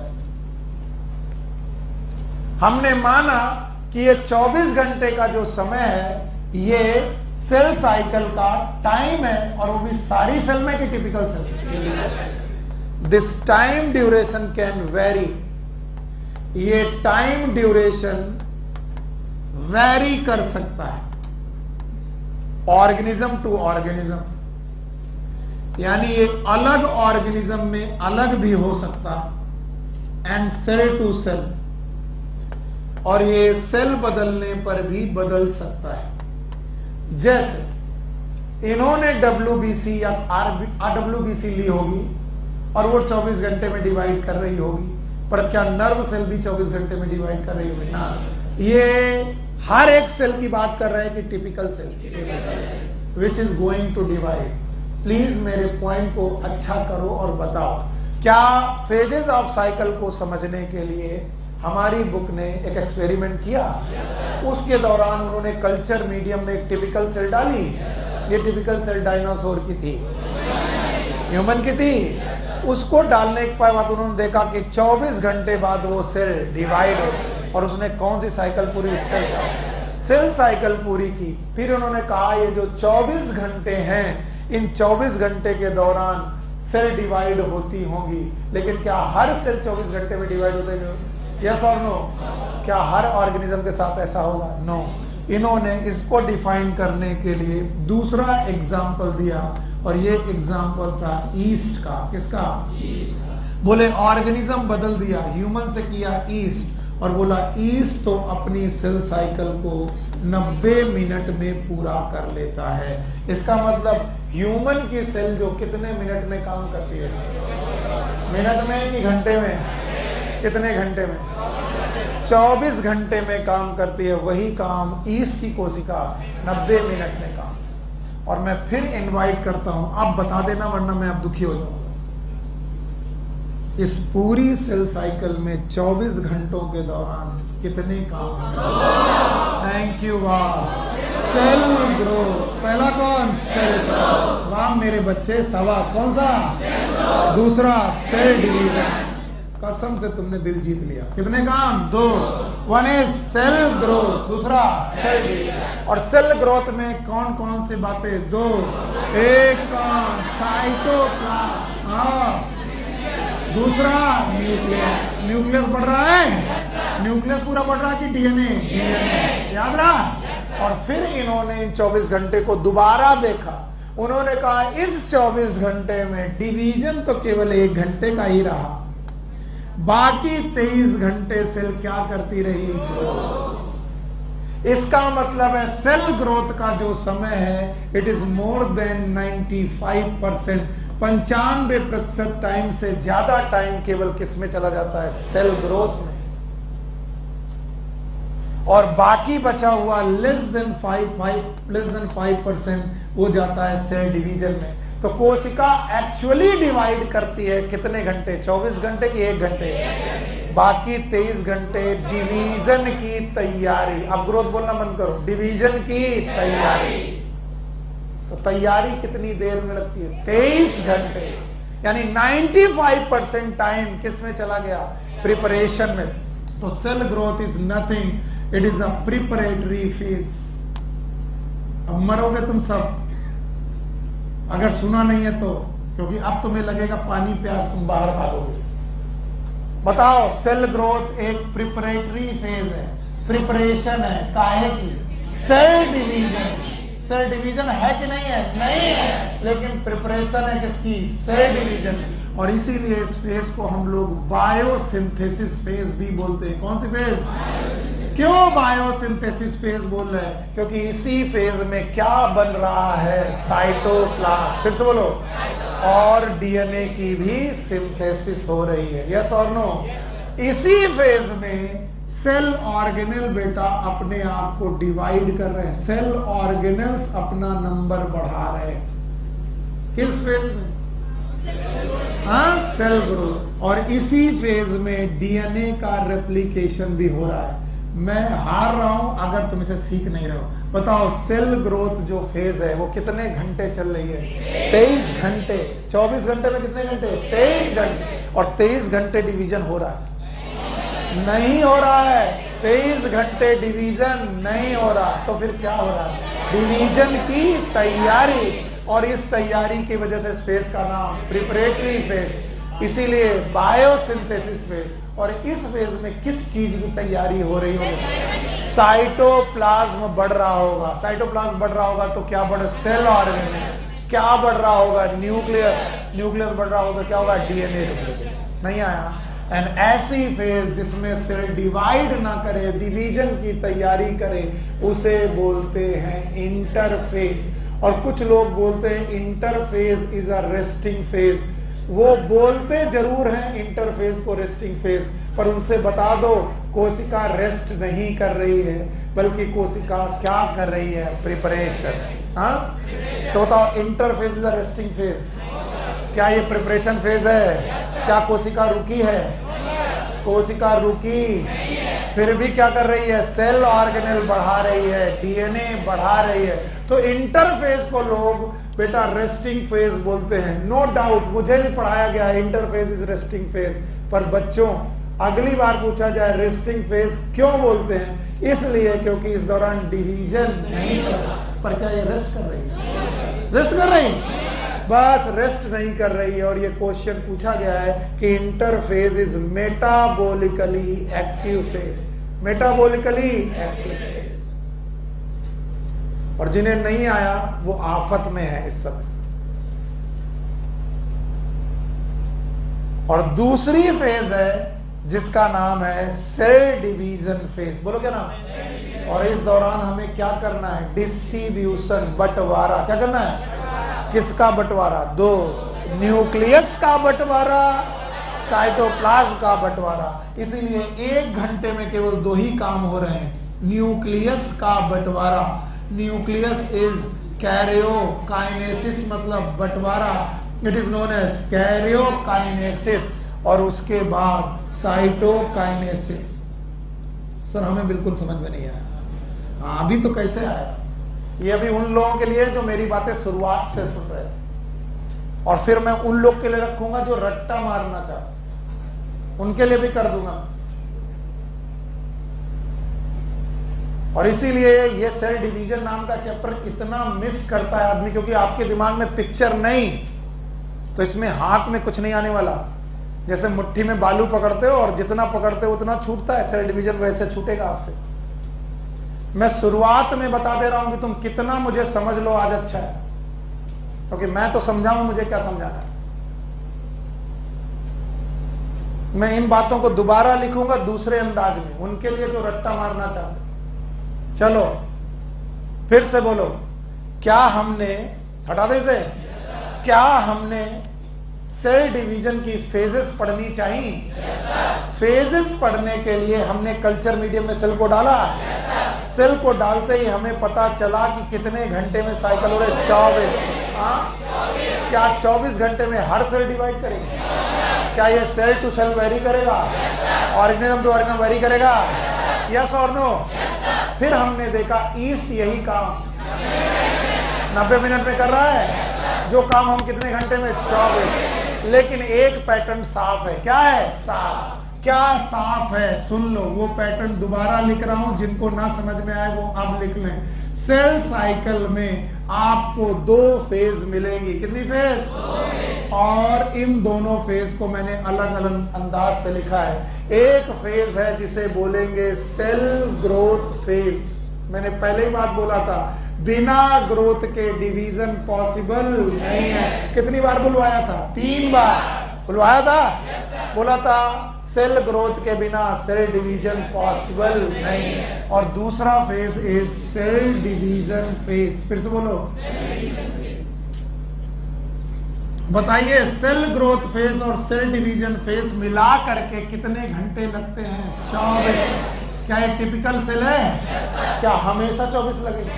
हमने माना कि ये 24 घंटे का जो समय है ये सेल साइकिल का टाइम है, और वो भी सारी सेल में कि typical cell. This time duration can vary, ये टाइम ड्यूरेशन वेरी कर सकता है ऑर्गेनिज्म टू ऑर्गेनिज्म, यानी ये अलग ऑर्गेनिज्म में अलग भी हो सकता है, एंड सेल टू सेल, और ये सेल बदलने पर भी बदल सकता है। जैसे इन्होंने WBC या RWBC ली होगी और वो 24 घंटे में डिवाइड कर रही होगी, पर क्या नर्व सेल भी 24 घंटे में डिवाइड कर रही होगी ना? ये हर एक सेल की बात कर रहे हैं कि typical cell which is going to divide. Please मेरे पॉइंट को अच्छा करो और बताओ, क्या फेजेस ऑफ साइकिल को समझने के लिए हमारी बुक ने एक एक्सपेरिमेंट किया? उसके दौरान उन्होंने कल्चर मीडियम में एक टिपिकल सेल डाली। ये टिपिकल सेल डायनासोर की थी, ह्यूमन की थी। उसको डालने के बाद उन्होंने देखा कि 24 घंटे बाद वो सेल डिवाइड हो, और उसने कौन सी साइकिल पूरी, सेल साइकिल पूरी की। फिर उन्होंने कहा ये जो 24 घंटे हैं, इन 24 घंटे के दौरान सेल डिवाइड होती होंगी, लेकिन क्या हर सेल 24 घंटे में डिवाइड होते हैं? यस और नो? क्या हर ऑर्गेनिज्म के साथ ऐसा होगा? नो। इन्होंने इसको डिफाइन करने के लिए दूसरा एग्जाम्पल दिया, और ये एग्जाम्पल था ईस्ट का। किसका? बोले ऑर्गेनिज्म बदल दिया, ह्यूमन से किया ईस्ट, और बोला ईस्ट तो अपनी सेल साइकिल को 90 मिनट में पूरा कर लेता है। इसका मतलब ह्यूमन की सेल जो कितने मिनट में काम करती है? मिनट में कि घंटे में? कितने घंटे में? 24 घंटे में काम करती है। वही काम ईस्ट की कोशिका 90 मिनट में काम। और मैं फिर इनवाइट करता हूं, आप बता देना वरना मैं अब दुखी हो जाऊंगा। इस पूरी सेल साइकिल में 24 घंटों के दौरान कितने काम? Thank you. वाह, सेल ग्रोथ। पहला कौन? Cell growth. वाह मेरे बच्चे, शाबाश। कौन सा? दूसरा सेल डिवीजन। कसम से तुमने दिल जीत लिया। कितने काम? 2। वन इज सेल ग्रोथ, दूसरा सेल डिवीजन। और सेल ग्रोथ में कौन कौन सी बातें? 2। एक काम साइटोप्लाज्म, हाँ। दूसरा न्यूक्लियस। न्यूक्लियस बढ़ रहा है? न्यूक्लियस पूरा बढ़ रहा है कि डीएनए? याद रहा? और फिर इन्होंने इन 24 घंटे को दोबारा देखा। उन्होंने कहा इस 24 घंटे में डिवीजन तो केवल 1 घंटे का ही रहा, बाकी 23 घंटे सेल क्या करती रही? ग्रोथ। इसका मतलब है सेल ग्रोथ का जो समय है it is more than 95%, 95% time से ज्यादा टाइम केवल किस में चला जाता है? सेल ग्रोथ में। और बाकी बचा हुआ लेस देन 5% वो जाता है सेल डिवीजन में। तो कोशिका एक्चुअली डिवाइड करती है कितने घंटे, 24 घंटे की 1 घंटे, बाकी 23 घंटे डिवीजन की तैयारी। अब ग्रोथ बोलना बंद करो, डिवीजन की तैयारी। तो तैयारी कितनी देर में लगती है, 23 घंटे, यानी 95% टाइम किस में चला गया, प्रिपरेशन में। तो cell growth is nothing, it is a preparatory phase. अब मरोगे तुम सब अगर सुना नहीं है तो, क्योंकि अब तुम्हें लगेगा पानी प्यास, तुम बाहर भागोगे। बताओ, सेल ग्रोथ एक प्रिपरेटरी फेज है, प्रिपरेशन है काहे की, सेल डिवीजन। सेल डिवीजन है कि नहीं है, नहीं है, लेकिन प्रिपरेशन है किसकी, सेल डिवीजन। और इसीलिए इस फेज को हम लोग बायोसिंथेसिस फेज भी बोलते हैं। कौन सी फेज, क्यों बायोसिंथेसिस फेज बोल रहे हैं, क्योंकि इसी फेज में क्या बन रहा है, साइटोप्लाज्म, फिर से बोलो, और डीएनए की भी सिंथेसिस हो रही है। यस और नो। इसी फेज में सेल ऑर्गेनल बेटा अपने आप को डिवाइड कर रहे हैं, सेल ऑर्गेनल्स अपना नंबर बढ़ा रहे हैं। किस फेज में, हाँ, सेल ग्रोथ। और इसी फेज में डीएनए का रेप्लिकेशन भी हो रहा है। मैं हार रहा हूं अगर तुम इसे सीख नहीं रहे हो। बताओ, सेल ग्रोथ जो फेज है वो कितने घंटे चल रही है, 23 घंटे। 24 घंटे में कितने घंटे, 23 घंटे। और 23 घंटे डिवीजन हो रहा है, नहीं हो रहा है, 23 घंटे डिवीजन नहीं हो रहा। तो फिर क्या हो रहा है, डिवीजन की तैयारी। और इस तैयारी की वजह से इस फेज का नाम प्रिपरेटरी फेज, इसीलिए बायोसिंथेसिस फेज। और इस फेज में किस चीज की तैयारी हो रही होगी, साइटोप्लाज्म बढ़ रहा होगा। साइटोप्लाज्म बढ़ रहा होगा तो क्या बढ़, सेल ऑर्गेनल। क्या बढ़ रहा होगा, न्यूक्लियस। न्यूक्लियस बढ़ रहा होगा, क्या होगा, डीएनए डुप्लीकेशन। नहीं आया। एंड ऐसी फेज जिसमें सेल डिवाइड ना करे, डिवीजन की तैयारी करे, उसे बोलते हैं इंटरफेज। और कुछ लोग बोलते हैं interphase is a resting phase. वो बोलते जरूर हैं इंटरफेज को रेस्टिंग फेज, पर उनसे बता दो कोशिका रेस्ट नहीं कर रही है, बल्कि कोशिका क्या कर रही है, प्रिपरेशन। हाँ, तो बताओ, interphase is a resting phase, क्या ये प्रिपरेशन फेज है? क्या कोशिका रुकी है? कोशिका रुकी, फिर भी क्या कर रही है, सेल ऑर्गेनल बढ़ा रही है, डीएनए बढ़ा रही है। तो इंटरफेज को लोग बेटा रेस्टिंग फेज बोलते हैं। नो डाउट, मुझे भी पढ़ाया गया है इंटरफेज इज रेस्टिंग फेज। पर बच्चों, अगली बार पूछा जाए रेस्टिंग फेज क्यों बोलते हैं, इसलिए क्योंकि इस दौरान डिवीजन नहीं कर रहा। पर क्या ये रेस्ट कर रही है, रेस्ट कर रही, बस रेस्ट नहीं कर रही है। और ये क्वेश्चन पूछा गया है कि interphase is metabolically active phase, metabolically active phase. और जिन्हें नहीं आया वो आफत में है इस समय। और दूसरी फेज है जिसका नाम है सेल डिवीजन फेज। बोलो क्या नाम है? और इस दौरान हमें क्या करना है, डिस्ट्रीब्यूशन, बंटवारा। क्या करना है, किसका बंटवारा, दो, न्यूक्लियस का बंटवारा, साइटोप्लाज्म का बंटवारा। इसीलिए 1 घंटे में केवल 2 ही काम हो रहे हैं, न्यूक्लियस का बंटवारा। न्यूक्लियस इज कैरियोकाइनेसिस, मतलब बंटवारा, it is known as karyokinesis. और उसके बाद साइटोकाइनेसिस। सर हमें बिल्कुल समझ में नहीं आया। हाँ, अभी तो कैसे आया, ये अभी उन लोगों के लिए जो मेरी बातें शुरुआत से सुन रहे हैं, और फिर मैं उन लोग के लिए रखूंगा जो रट्टा मारना चाहते, उनके लिए भी कर दूंगा। और इसीलिए ये सेल डिवीजन नाम का चैप्टर इतना मिस करता है आदमी, क्योंकि आपके दिमाग में पिक्चर नहीं, तो इसमें हाथ में कुछ नहीं आने वाला। जैसे मुट्ठी में बालू पकड़ते हो और जितना पकड़ते हो उतना छूटता है, सेल डिवीजन वैसे छूटेगा आपसे। मैं शुरुआत में बता दे रहा हूं कि तुम कितना मुझे समझ लो आज अच्छा है, क्योंकि मैं तो समझाऊं, मुझे क्या समझाना है। मैं इन बातों को दोबारा लिखूंगा दूसरे अंदाज में, उनके लिए जो रट्टा मारना चाहते। चलो फिर से बोलो, क्या हमने, हटा दे इसे, क्या हमने सेल डिवीजन की फेजेस पढ़नी चाहिए? फेजेस पढ़ने के लिए हमने कल्चर मीडियम में सेल को डाला। सेल को डालते ही हमें पता चला कि कितने घंटे में साइकिल हो रहे, 24। क्या 24 घंटे में हर सेल डिवाइड करेगी? क्या ये सेल टू सेल वेरी करेगा? ऑर्गेनिज्म टू ऑर्गेनिज्म वेरी करेगा? यस और नो? फिर हमने देखा ईस्ट यही काम 90 मिनट में कर रहा है, जो काम हम कितने घंटे में? 24। लेकिन एक पैटर्न साफ है। क्या है? साफ। क्या साफ है? सुन लो, वो पैटर्न दोबारा लिख रहा हूं, जिनको ना समझ में आए वो अब लिख लें। सेल साइकिल में आपको 2 फेज मिलेंगी। कितनी फेज? और इन दोनों फेज को मैंने अलग अलग अंदाज से लिखा है। एक फेज है जिसे बोलेंगे सेल ग्रोथ फेज। मैंने पहले ही बात बोला था, बिना ग्रोथ के डिवीजन पॉसिबल नहीं है। कितनी बार बुलवाया था? 3 बार बुलवाया था। बोला था सेल ग्रोथ के बिना सेल डिवीजन पॉसिबल नहीं है। और दूसरा phase is cell division phase. फिर से बोलो, बताइए सेल ग्रोथ फेज और सेल डिवीजन फेज मिला करके कितने घंटे लगते हैं? 24। क्या ये टिपिकल सेल है? क्या हमेशा 24 लगेगा?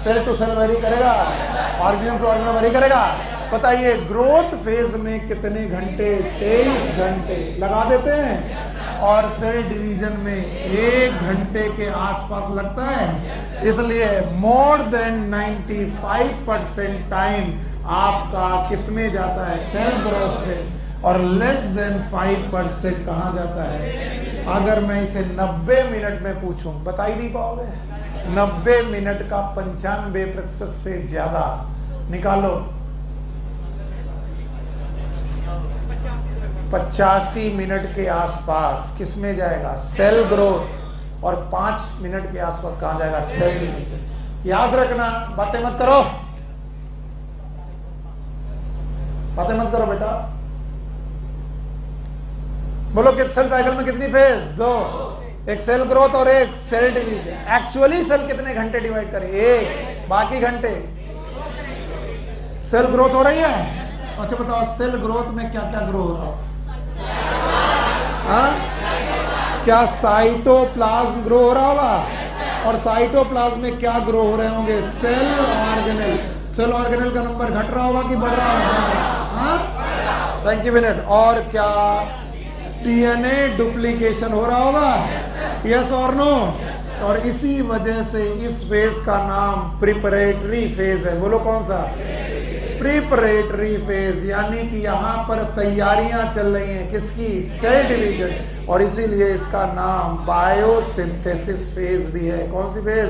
सेल टू सेल वेरी करेगा, ऑर्गेनिज्म टू ऑर्गेनिज्म वेरी करेगा। बताइए ग्रोथ फेज में कितने घंटे? 23 घंटे लगा देते हैं। और सेल डिवीजन में 1 घंटे के आसपास लगता है। इसलिए मोर देन 95% टाइम आपका किसमें जाता है? Cell growth phase. और लेस देन 5% कहाँ जाता है? अगर मैं इसे 90 मिनट में पूछूं, बता ही नहीं पाओगे। 90 मिनट का 95% से ज्यादा निकालो। 85 मिनट के आसपास किसमें जाएगा? Cell growth. और 5 मिनट के आसपास कहां जाएगा? Cell division. याद रखना, बातें मत करो, बातें मत करो बेटा। बोलो कि सेल साइकिल में कितनी फेज? 2। एक सेल ग्रोथ और एक सेल डिवीजन। एक्चुअली सेल कितने घंटे डिवाइड करे? 1। बाकी घंटे सेल ग्रोथ हो रही है। अच्छा बताओ, सेल ग्रोथ में क्या क्या ग्रो हो रहा है? क्या साइटोप्लाज्म ग्रो हो रहा होगा? और साइटोप्लाज्म में क्या ग्रो हो रहे होंगे? Cell organelle. सेल ऑर्गेनेल का नंबर घट रहा होगा कि बढ़ रहा होगा? Thank you minute. और क्या डीएनए डुप्लीकेशन हो रहा होगा? यस और नो? और इसी वजह से इस फेज का नाम प्रिपरेटरी फेज है। बोलो कौन सा? Preparatory phase. यानी कि यहाँ पर तैयारियां चल रही हैं किसकी? Cell division. और इसीलिए इसका नाम बायोसिंथेसिस फेज भी है। कौन सी फेज?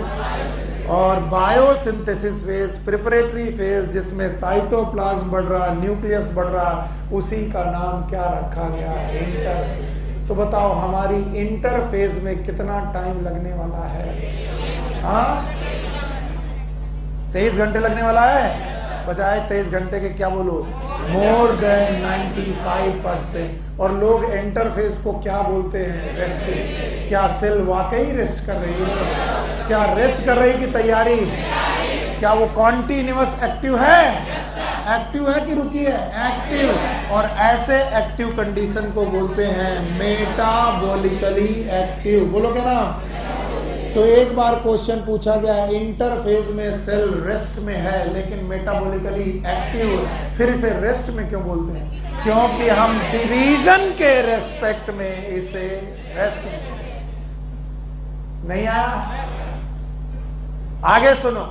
और बायोसिंथेसिस फेज, प्रिपरेटरी फेज, जिसमें साइटोप्लाज्म बढ़ रहा, न्यूक्लियस बढ़ रहा, उसी का नाम क्या रखा गया? इंटर। तो बताओ हमारी इंटरफेज में कितना टाइम लगने वाला है? 23 घंटे लगने वाला है। बजाय 23 घंटे के क्या बोलो? मोर देन 95%। और लोग इंटरफेस को क्या बोलते हैं? रेस्टिंग। क्या सेल वाकई रेस्ट कर रही है? क्या रेस्ट कर रही की तैयारी? क्या वो कॉन्टिन्यूअस एक्टिव है? एक्टिव है कि रुकी है? एक्टिव। और ऐसे एक्टिव कंडीशन को बोलते हैं मेटाबॉलिकली एक्टिव। बोलो क्या नाम? तो एक बार क्वेश्चन पूछा गया, इंटरफेज में सेल रेस्ट में है लेकिन मेटाबॉलिकली एक्टिव है, फिर इसे रेस्ट में क्यों बोलते हैं? क्योंकि हम डिवीजन के रेस्पेक्ट में इसे रेस्ट नहीं आया। आगे सुनो,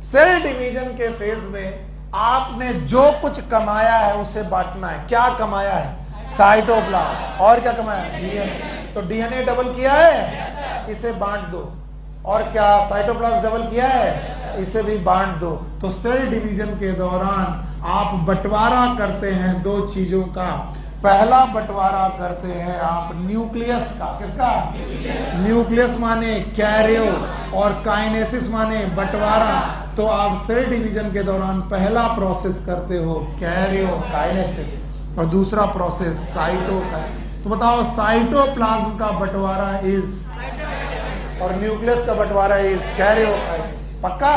सेल डिवीजन के फेज में आपने जो कुछ कमाया है उसे बांटना है। क्या कमाया है? साइटोप्लाज्म। और क्या कमाया है? डीएनए। तो डीएनए डबल किया है, इसे बांट दो। और क्या साइटोप्लाज्म डबल किया है? इसे भी बांट दो। तो सेल डिवीजन के दौरान आप बंटवारा करते हैं 2 चीजों का। पहला बंटवारा करते हैं आप न्यूक्लियस का। किसका? न्यूक्लियस माने कैरियो और काइनेसिस माने बंटवारा। तो आप सेल डिवीजन के दौरान पहला प्रोसेस करते हो कैरियो काइनेसिस और दूसरा प्रोसेस साइटोकाइनेसिस। तो बताओ साइटोप्लाज्म का बंटवारा इज और न्यूक्लियस का बंटवारा इज कैरियोकाइनेसिस। पक्का?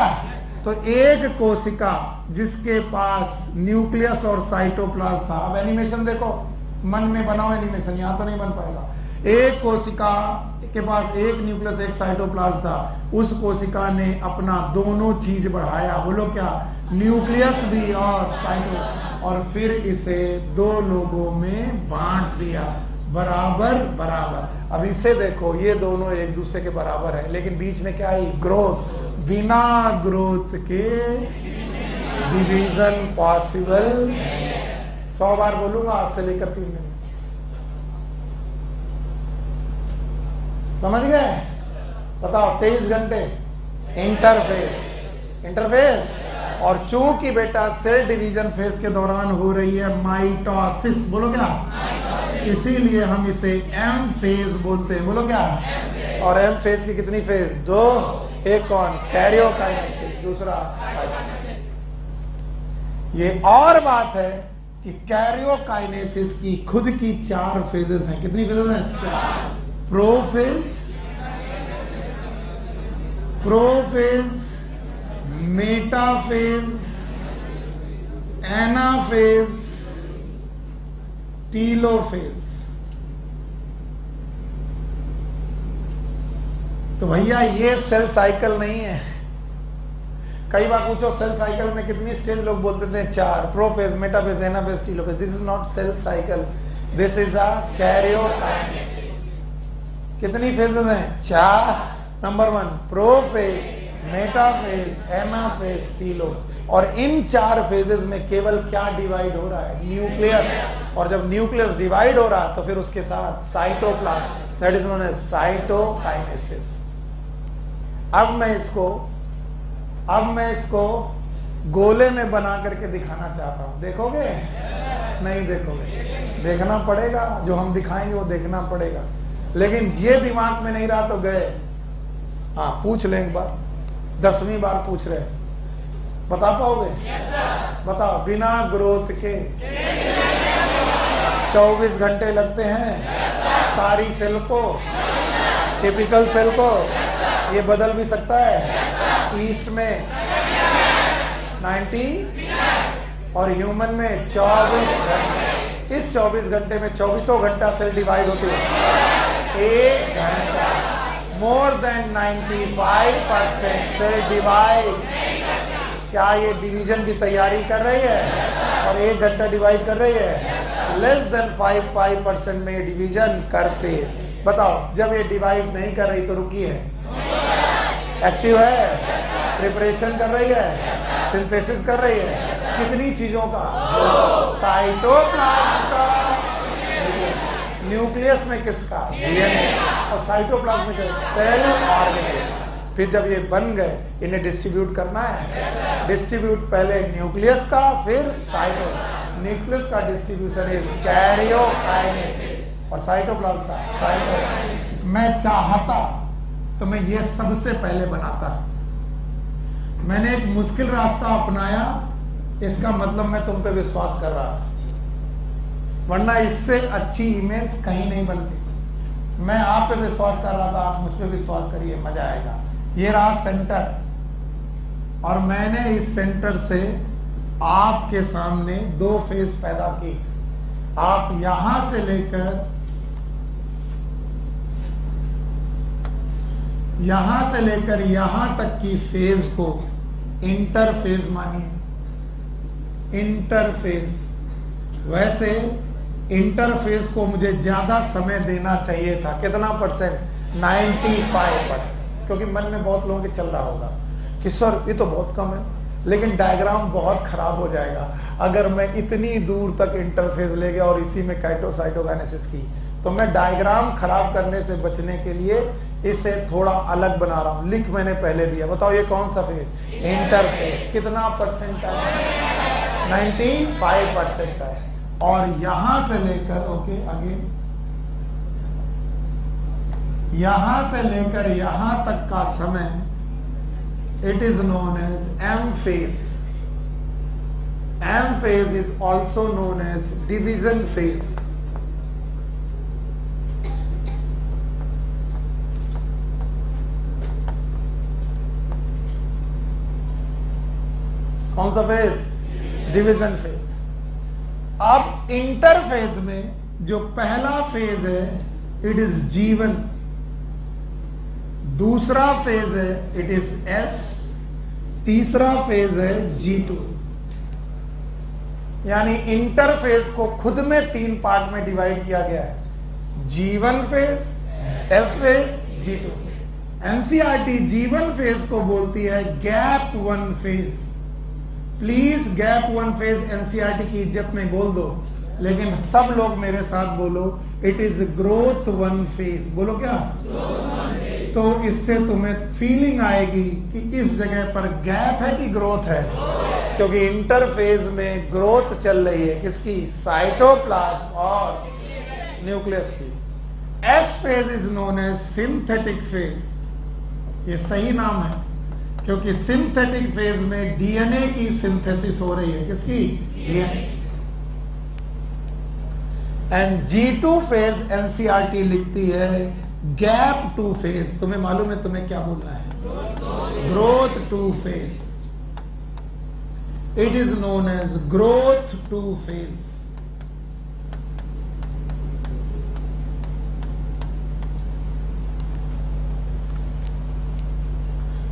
तो एक कोशिका जिसके पास न्यूक्लियस और साइटोप्लाज्म था, अब एनिमेशन देखो, मन में बनाओ एनिमेशन, यहां तो नहीं बन पाएगा। एक कोशिका के पास एक न्यूक्लियस एक साइटोप्लाज्म था, उस कोशिका ने अपना दोनों चीज बढ़ाया, बोलो क्या, न्यूक्लियस भी और साइटो, और फिर इसे दो लोगों में बांट दिया, बराबर बराबर। अब इसे देखो, ये दोनों एक दूसरे के बराबर है, लेकिन बीच में क्या है, ग्रोथ। बिना ग्रोथ के डिवीजन पॉसिबल। 100 बार बोलूंगा आज से लेकर 3 दिन, समझ गए? बताओ, 23 घंटे इंटरफेस, इंटरफेस। और चूंकि बेटा सेल डिवीजन फेज के दौरान हो रही है माइटोसिस, बोलो क्या, इसीलिए हम इसे एम फेज बोलते हैं, बोलो क्या। और एम फेज की कितनी फेज, 2। एक कौन, कैरियोकाइनेसिस, दूसरा साइटोकाइनेसिस। ये और बात है कि कैरियोकाइनेसिस की खुद की 4 फेजेस हैं। कितनी फेजेस हैं, 4। Prophase, prophase, metaphase, anaphase, telophase. तो भैया ये सेल साइकिल नहीं है। कई बार पूछो सेल साइकिल में कितनी स्टेज, लोग बोलते थे 4, prophase, metaphase, anaphase, telophase. This is not cell cycle, this is a karyokinesis. कितनी फेजेस हैं, 4। नंबर 1 प्रोफेज, मेटाफेज, एनाफेज, टीलो। और इन 4 फेजेस में केवल क्या डिवाइड हो रहा है, न्यूक्लियस। और जब न्यूक्लियस डिवाइड हो रहा तो फिर उसके साथ cytoplasm, that is known as cytokinesis. अब मैं इसको गोले में बना करके दिखाना चाहता हूं। देखोगे? नहीं देखोगे, देखना पड़ेगा। जो हम दिखाएंगे वो देखना पड़ेगा। लेकिन ये दिमाग में नहीं रहा तो गए। हाँ, पूछ लें एक बार, 10वीं बार पूछ रहे, बता पाओगे? बताओ, बिना ग्रोथ के 24 घंटे लगते हैं सारी सेल को, टिपिकल सेल को। ये बदल भी सकता है, ईस्ट में 90 और ह्यूमन में 24 घंटे। इस 24 घंटे में 24 घंटा सेल डिवाइड होती है, 1 घंटा। More than 95% cell divide. क्या ये डिवीजन की तैयारी कर रही है और 1 घंटा डिवाइड कर रही है? लेस देन 5% में डिवीजन करते। बताओ, जब ये डिवाइड नहीं कर रही तो रुकी है, एक्टिव है, प्रिपरेशन कर रही है, सिंथेसिस कर रही है। कितनी चीजों का, साइटोप्लाज्म का, न्यूक्लियस में किसका, डीएनए, और साइटोप्लाज्म में सेल ऑर्गेनेल। फिर जब ये बन गए, इन्हें डिस्ट्रीब्यूट करना है। डिस्ट्रीब्यूट पहले न्यूक्लियस का, फिर साइटो। न्यूक्लियस का डिस्ट्रीब्यूशन इज कैरियोकाइनेसिस और साइटोप्लाज्म का साइटो। मैं चाहता तो मैं ये सबसे पहले बनाता। मैंने एक मुश्किल रास्ता अपनाया, इसका मतलब मैं तुम पे विश्वास कर रहा, वरना इससे अच्छी इमेज कहीं नहीं बनती। मैं आप पे विश्वास कर रहा था, आप मुझ पे विश्वास करिए, मजा आएगा। ये रहा सेंटर, और मैंने इस सेंटर से आपके सामने 2 फेज पैदा की। आप यहां से लेकर यहां तक की फेज को इंटरफेज मानिए, इंटरफेज। वैसे इंटरफेस को मुझे ज्यादा समय देना चाहिए था। कितना %? 95%। क्योंकि मन में बहुत लोगों के चल रहा होगा कि सर ये तो बहुत कम है, लेकिन डायग्राम बहुत खराब हो जाएगा अगर मैं इतनी दूर तक इंटरफेस ले गया और इसी में साइटोकाइनेसिस की। तो मैं डायग्राम खराब करने से बचने के लिए इसे थोड़ा अलग बना रहा हूं। लिख मैंने पहले दिया, बताओ ये कौन सा फेज? इंटरफेस। कितना % है? 95% है। और यहां से लेकर यहां से लेकर यहां तक का समय it is known as M phase. M phase is also known as division phase. कौन सा फेज? Division phase. अब इंटरफेज में जो पहला फेज है इट इज G1। दूसरा फेज है इट इज S। तीसरा फेज है G2। यानी इंटरफेज को खुद में 3 पार्ट में डिवाइड किया गया है, G1 phase, S phase, G2। NCERT G1 phase को बोलती है gap 1 phase. Please gap 1 phase NCERT की इज्जत में बोल दो, लेकिन सब लोग मेरे साथ बोलो इट इज ग्रोथ 1 फेज। बोलो क्या? तो इससे तुम्हें फीलिंग आएगी कि इस जगह पर गैप है कि ग्रोथ है, क्योंकि इंटरफेज में ग्रोथ चल रही है। किसकी? साइटोप्लाज्म और न्यूक्लियस की। S phase is known as synthetic phase. ये सही नाम है क्योंकि सिंथेटिक फेज में डीएनए की सिंथेसिस हो रही है। किसकी? DNA. And G2 phase NCERT लिखती है गैप 2 फेज। तुम्हें मालूम है तुम्हें क्या बोलना है? Growth 2 phase. It is known as growth 2 phase.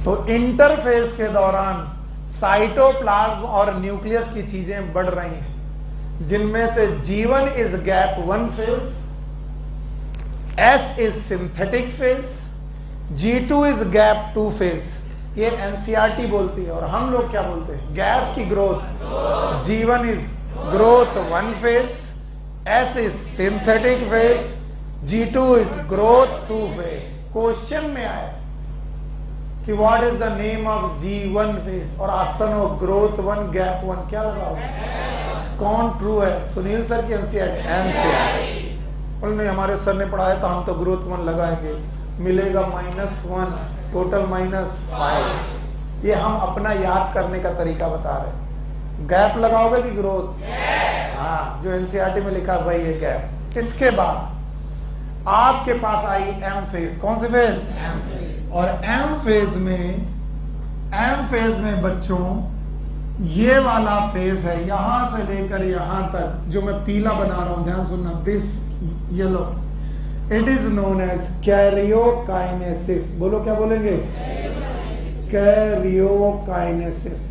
तो इंटरफेज के दौरान साइटोप्लाज्म और न्यूक्लियस की चीजें बढ़ रही हैं, जिनमें से G1 is gap 1 phase, S is synthetic phase, G2 is gap 2 phase. ये एनसीईआरटी बोलती है और हम लोग क्या बोलते हैं? गैप की growth. G1 is growth 1 phase, S is synthetic phase, G2 is growth 2 phase. Question में आए कि what is the name of G1 phase और ऑप्शन हो ग्रोथ 1 गैप 1। क्या लगाओगे? कौन ट्रू है? सुनील सर की एनसीईआरटी। बोले नहीं हमारे सर ने पढ़ाया तो हम तो ग्रोथ 1 लगाएंगे, मिलेगा -1, टोटल -5। ये हम अपना याद करने का तरीका बता रहे हैं। गैप लगाओगे कि ग्रोथ? हाँ, जो एनसीईआरटी में लिखा वही है गैप। इसके बाद आपके पास आई एम फेज। कौन सी फेज? M phase. और एम फेज में बच्चों ये वाला फेज है, यहां से लेकर यहां तक, जो मैं पीला बना रहा हूं, ध्यान सुनना, this yellow, it is known as karyokinesis. बोलो क्या बोलेंगे? Karyokinesis.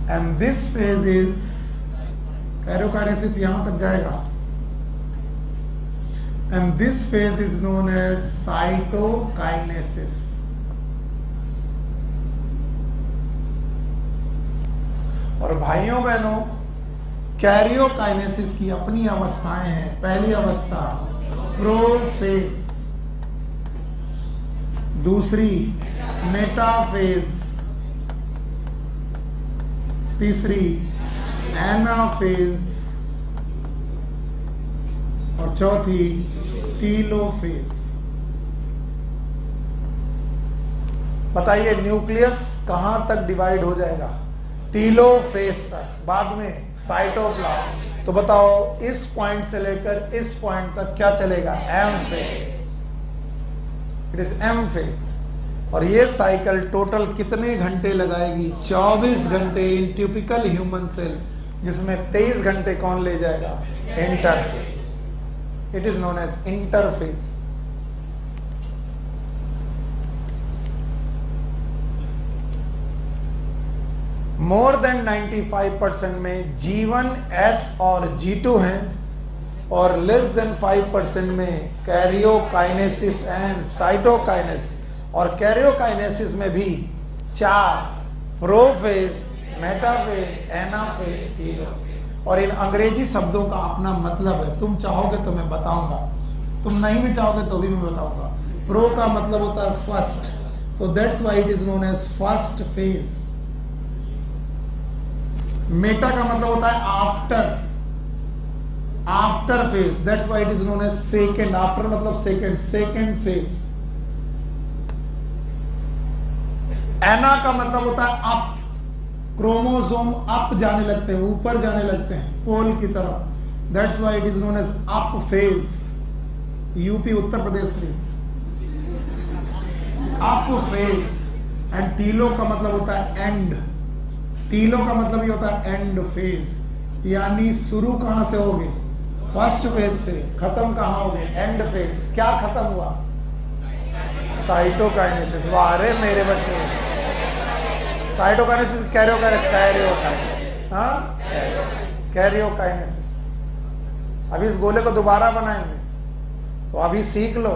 And this phase is, karyokinesis यहां तक जाएगा, and this phase is known as cytokinesis। और भाइयों बहनों, कैरियोकाइनेसिस की अपनी अवस्थाएं हैं। पहली अवस्था प्रोफेज, दूसरी मेटाफेज, तीसरी एनाफेज और चौथी टीलोफेज। बताइए न्यूक्लियस कहां तक डिवाइड हो जाएगा? टीलोफेज तक, बाद में साइटोप्लाज्म। तो बताओ इस पॉइंट से लेकर इस पॉइंट तक क्या चलेगा? M phase. It is M phase. और ये साइकिल टोटल कितने घंटे लगाएगी? 24 घंटे इन टिपिकल ह्यूमन सेल, जिसमें 23 घंटे कौन ले जाएगा? Interphase. It is known as interphase। More than 95% में G1, S और G2 हैं, और लेस देन 5% में कैरियोकाइनेसिस एंड साइटोकाइनेसिस। और कैरियोकाइनेसिस में भी 4, प्रोफेज, मेटाफेज, एनाफेज, टीलोफेज। और इन अंग्रेजी शब्दों का अपना मतलब है। तुम चाहोगे तो मैं बताऊंगा, तुम नहीं भी चाहोगे तो भी मैं बताऊंगा। प्रो का मतलब होता है फर्स्ट, तो that's why it is known as first phase. Meta का मतलब होता है after, after phase, that's why it is known as second. After मतलब सेकेंड, सेकेंड फेज। एना का मतलब होता है अप, क्रोमोसोम अप जाने लगते हैं, ऊपर जाने लगते हैं पोल की तरफ, that's why it is known as up phase. UP Uttar Pradesh phase, up phase. And telo का मतलब होता है एंड, टीलो का मतलब ये होता है एंड फेज, यानी शुरू कहां से होगे, फर्स्ट फेज से, खत्म कहां होगे, एंड फेज। क्या खत्म हुआ, साइटोकाइनेसिस। वाह रे मेरे बच्चे, साइटोकाइनेसिस, कैरियोकाइनेसिस, हाँ कैरियोकाइनेसिस। अभी इस गोले को दोबारा बनाएंगे, तो अभी सीख लो,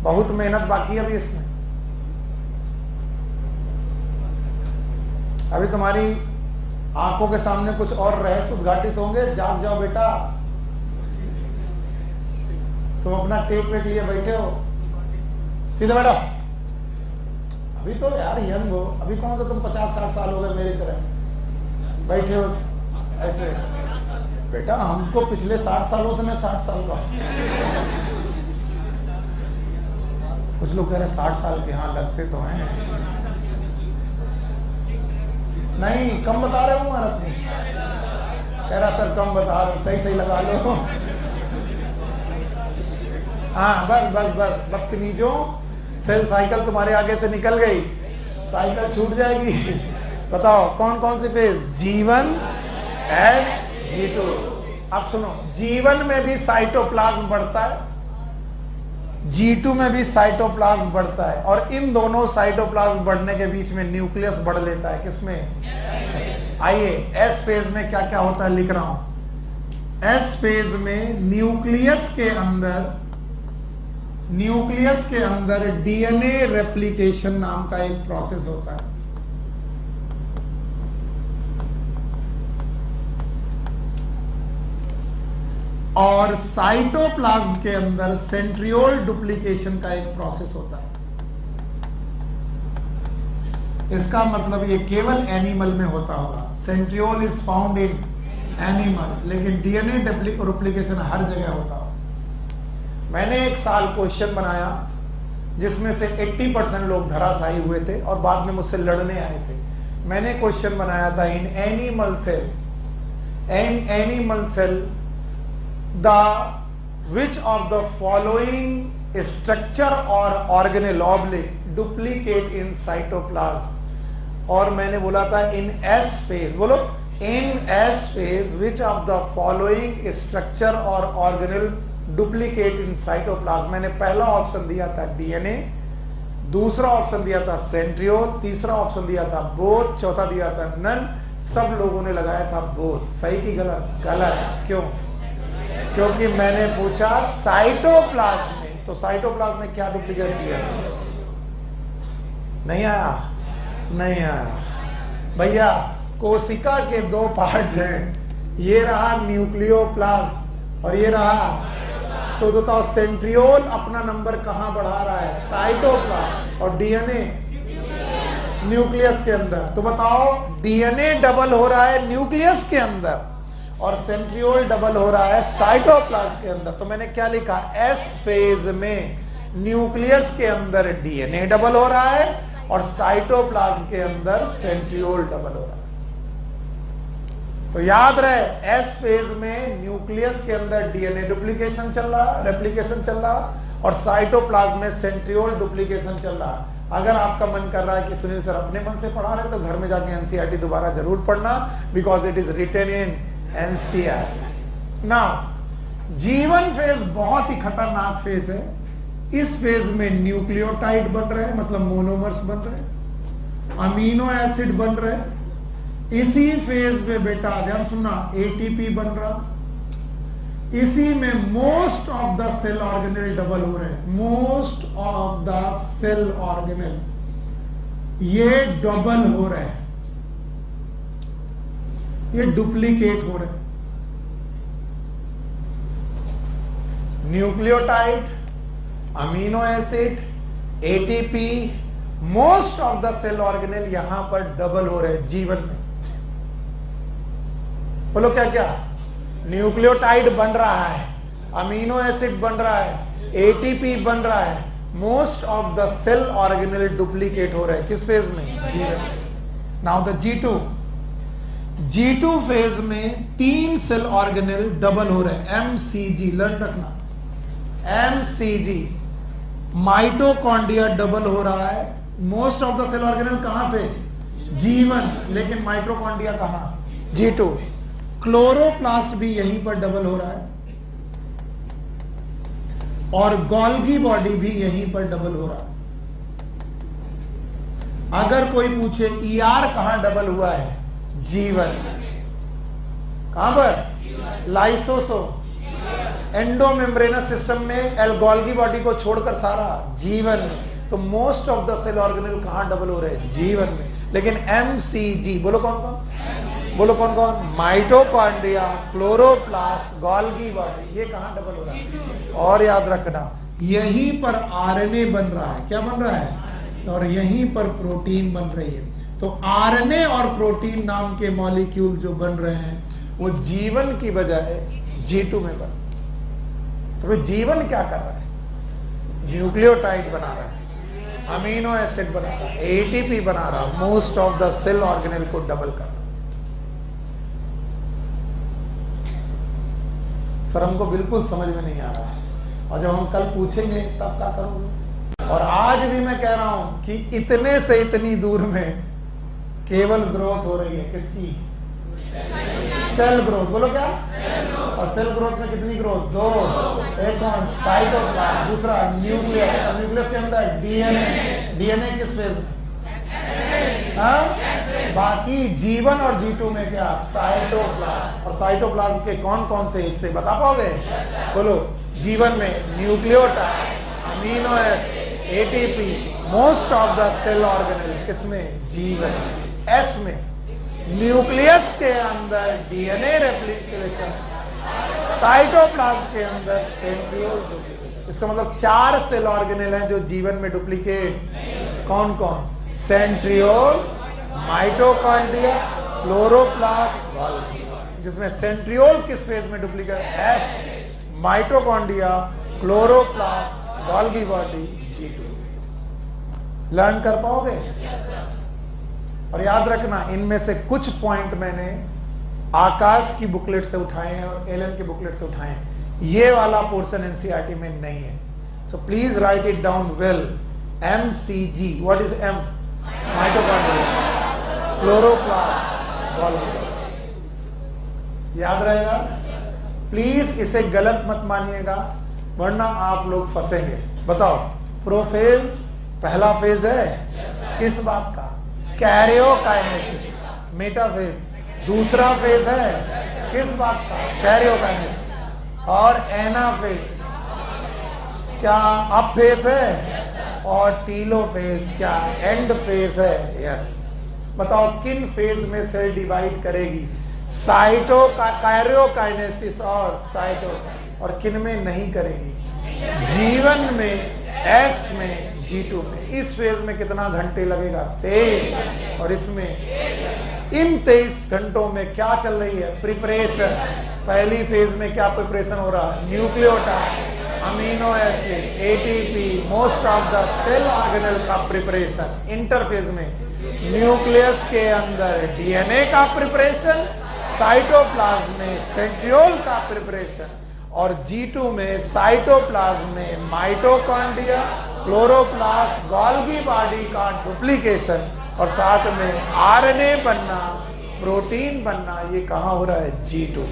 बहुत मेहनत बाकी है अभी इसमें। अभी तुम्हारी आंखों के सामने कुछ और रहस्य उद्घाटित होंगे। जाग जाओ बेटा, तुम अपना टेप वेट लिए बैठे हो, सीधे बैठो। अभी तो यार यंग हो, अभी कौन सा तुम 50-60 साल हो गए मेरी तरह बैठे हो ऐसे। बेटा हमको पिछले 60 सालों से, मैं 60 साल का हूं। कुछ लोग कह रहे 60 साल के, हाँ लगते तो हैं। नहीं कम बता रहे हो महाराज, कह रहा सर कम बता रहे हो, सही सही लगा लो। हाँ बस बस बस, बदतमीजों, सेल साइकिल तुम्हारे आगे से निकल गई, साइकिल छूट जाएगी। बताओ कौन कौन सी फेज, G1, S, G2। अब सुनो, G1 में भी साइटोप्लाज्म बढ़ता है, G2 में भी साइटोप्लाज्म बढ़ता है, और इन दोनों साइटोप्लाज्म बढ़ने के बीच में न्यूक्लियस बढ़ लेता है। किसमें? आइए एस फेज में क्या क्या होता है लिख रहा हूं। एस फेज में न्यूक्लियस के अंदर डीएनए रेप्लिकेशन नाम का एक प्रोसेस होता है। और साइटोप्लाज्म के अंदर सेंट्रियोल डुप्लीकेशन का एक प्रोसेस होता है। इसका मतलब ये केवल एनिमल में होता होगा, centriole is found in animal, लेकिन डीएनए डुप्लीकेशन हर जगह होता होगा। मैंने एक साल क्वेश्चन बनाया जिसमें से 80% लोग धराशायी हुए थे और बाद में मुझसे लड़ने आए थे। मैंने क्वेश्चन बनाया था, in animal cell the which of the following structure or organelle oblique duplicate in cytoplasm। और मैंने बोला था in S phase, बोलो in S phase which of the following structure or organelle duplicate in cytoplasm। मैंने पहला option दिया था DNA, दूसरा ऑप्शन दिया था सेंट्रियोल, तीसरा ऑप्शन दिया था बोथ, चौथा दिया था नन। सब लोगों ने लगाया था बोथ। सही की गलत? गलत। क्यों? क्योंकि मैंने पूछा साइटोप्लाज्म में, तो साइटोप्लाज्म में क्या डुप्लीकेट किया? नहीं आया, नहीं आया। भैया कोशिका के दो पार्ट हैं, ये रहा न्यूक्लियोप्लाज्म और ये रहा, तो बताओ सेंट्रियोल अपना नंबर कहां बढ़ा रहा है? साइटोप्लाज्म। और डीएनए न्यूक्लियस के अंदर। तो बताओ डीएनए डबल हो रहा है न्यूक्लियस के अंदर और सेंट्रियोल डबल हो रहा है साइटोप्लाज्म के अंदर। तो मैंने क्या लिखा? एस फेज में न्यूक्लियस के अंदर डीएनए डबल हो रहा है और साइटोप्लाज्म के अंदर सेंट्रियोल डबल हो रहा है। तो याद रहे, एस फेज में न्यूक्लियस के अंदर डीएनए डुप्लीकेशन चल रहा, रेप्लिकेशन चल रहा, और साइटोप्लाज्म में सेंट्रियोल डुप्लीकेशन चल रहा। अगर आपका मन कर रहा है कि सुनील सर अपने मन से पढ़ा रहे, तो घर में जाके एनसीईआरटी दोबारा जरूर पढ़ना, because it is written in NCERT. Now G1 phase बहुत ही खतरनाक फेज है। इस फेज में न्यूक्लियोटाइड बन रहे हैं, मतलब मोनोमर्स बन रहे हैं, अमीनो एसिड बन रहे हैं। इसी फेज में बेटा ध्यान सुनना, एटीपी बन रहा, इसी में most of the cell organelle double हो रहे हैं। Most of the cell organelle ये डबल हो रहे हैं, ये डुप्लीकेट हो रहे हैं। Nucleotide, amino acid, ATP, most of the cell organelle यहां पर डबल हो रहे हैं G1 में। बोलो क्या क्या? न्यूक्लियोटाइड बन रहा है, अमीनो एसिड बन रहा है, एटीपी बन रहा है, most of the cell organelle duplicate हो रहे हैं। किस फेज में? G1। Now the G2 phase में 3 सेल ऑर्गेनेल डबल हो रहे हैं, MCG, लर्न रखना, MCG। माइटोकॉन्ड्रिया डबल हो रहा है। Most of the cell organelle कहां थे? जीवन, लेकिन माइटोकॉन्ड्रिया कहाँ? G2। क्लोरोप्लास्ट भी यहीं पर डबल हो रहा है और गोल्गी बॉडी भी यहीं पर डबल हो रहा है। अगर कोई पूछे ER कहां डबल हुआ है? G1। कहां पर? लाइसोसो एंडोमेम्ब्रेनस सिस्टम में गोल्गी बॉडी को छोड़कर सारा G1 में। तो most of the cell organelle कहां डबल हो रहे हैं? G1 में। लेकिन MCG बोलो कौन कौन? बोलो कौन कौन? माइटोकॉन्ड्रिया, क्लोरोप्लास्ट, गोल्गी बॉडी, ये कहां डबल हो रहा है? और याद रखना, यहीं पर आरएनए बन रहा है। क्या बन रहा है? और यहीं पर प्रोटीन बन रही है। तो आरएनए और प्रोटीन नाम के मॉलिक्यूल जो बन रहे हैं वो G1 की बजाय G2 में बन। तो जीवन क्या कर रहा है? न्यूक्लियोटाइड बना रहा है, अमीनो एसिड बना रहा है, एटीपी बना रहा है, most of the cell organelle को डबल कर रहा है। सर हमको बिल्कुल समझ में नहीं आ रहा है, और जब हम कल पूछेंगे तब क्या करोगे? और आज भी मैं कह रहा हूं कि इतने से इतनी दूर में केवल ग्रोथ हो रही है। किसकी? Cell growth. बोलो क्या? और सेल ग्रोथ में कितनी ग्रोथ? दो। एक कौन? साइटोप्लाज्म, दूसरा न्यूक्लियस। न्यूक्लियस के अंदर डीएनए। डीएनए किस फेज में? बाकी G1 और G2 में क्या? साइटोप्लाज्म। और साइटोप्लाज्म के कौन कौन से हिस्से बता पाओगे? बोलो। G1 में nucleotide, amino acid, ATP, most of the cell organelle किसमें? G1। S में न्यूक्लियस के अंदर डीएनए रेप्लिकेशन, साइटोप्लाज्म के अंदर सेंट्रियोल डुप्लीकेशन। इसका मतलब 4 सेल ऑर्गेनेल हैं जो G1 में डुप्लीकेट। कौन कौन? Centriole, mitochondria, chloroplast, Golgi. जिसमें सेंट्रियोल किस फेज में duplicate? S। Mitochondria, chloroplast, Golgi body G2। Learn कर पाओगे? और याद रखना, इनमें से कुछ पॉइंट मैंने आकाश की बुकलेट से उठाए हैं और एलन की बुकलेट से उठाए हैं। ये वाला पोर्शन एनसीईआरटी में नहीं है। So please right it down well. MCG, what is M? Mitochondria, chloroplast, Golgi. याद रहेगा? प्लीज इसे गलत मत मानिएगा वरना आप लोग फंसेंगे। बताओ, प्रोफेज पहला फेज है किस बात का? कैरियोकाइनेसिस। मेटाफेज दूसरा फेज है किस बात का? कैरियोकाइनेसिस। और एनाफेज क्या अप फेज है? और टीलोफेज क्या एंड फेज है? यस। बताओ किन फेज में सेल डिवाइड करेगी? कैरियोकाइनेसिस और साइटो। और किन में नहीं करेगी? G1 में, S में, G2 में। इस फेज में कितना घंटे लगेगा? 23। और इसमें इन 23 घंटों में क्या चल रही है? प्रिपरेशन। पहली फेज में क्या प्रिपरेशन हो रहा है? Nucleotide, amino acid, ATP, most of the cell organelle का प्रिपरेशन। इंटरफेज में न्यूक्लियस के अंदर डीएनए का प्रिपरेशन, साइटोप्लाज्म में सेंट्रियोल का प्रिपरेशन, और G2 में साइटोप्लाज्म में माइटोकॉन्ड्रिया, क्लोरोप्लास्ट, गोल्गी बॉडी का डुप्लीकेशन, और साथ में आरएनए बनना, प्रोटीन बनना। ये कहाँ हो रहा है? G2।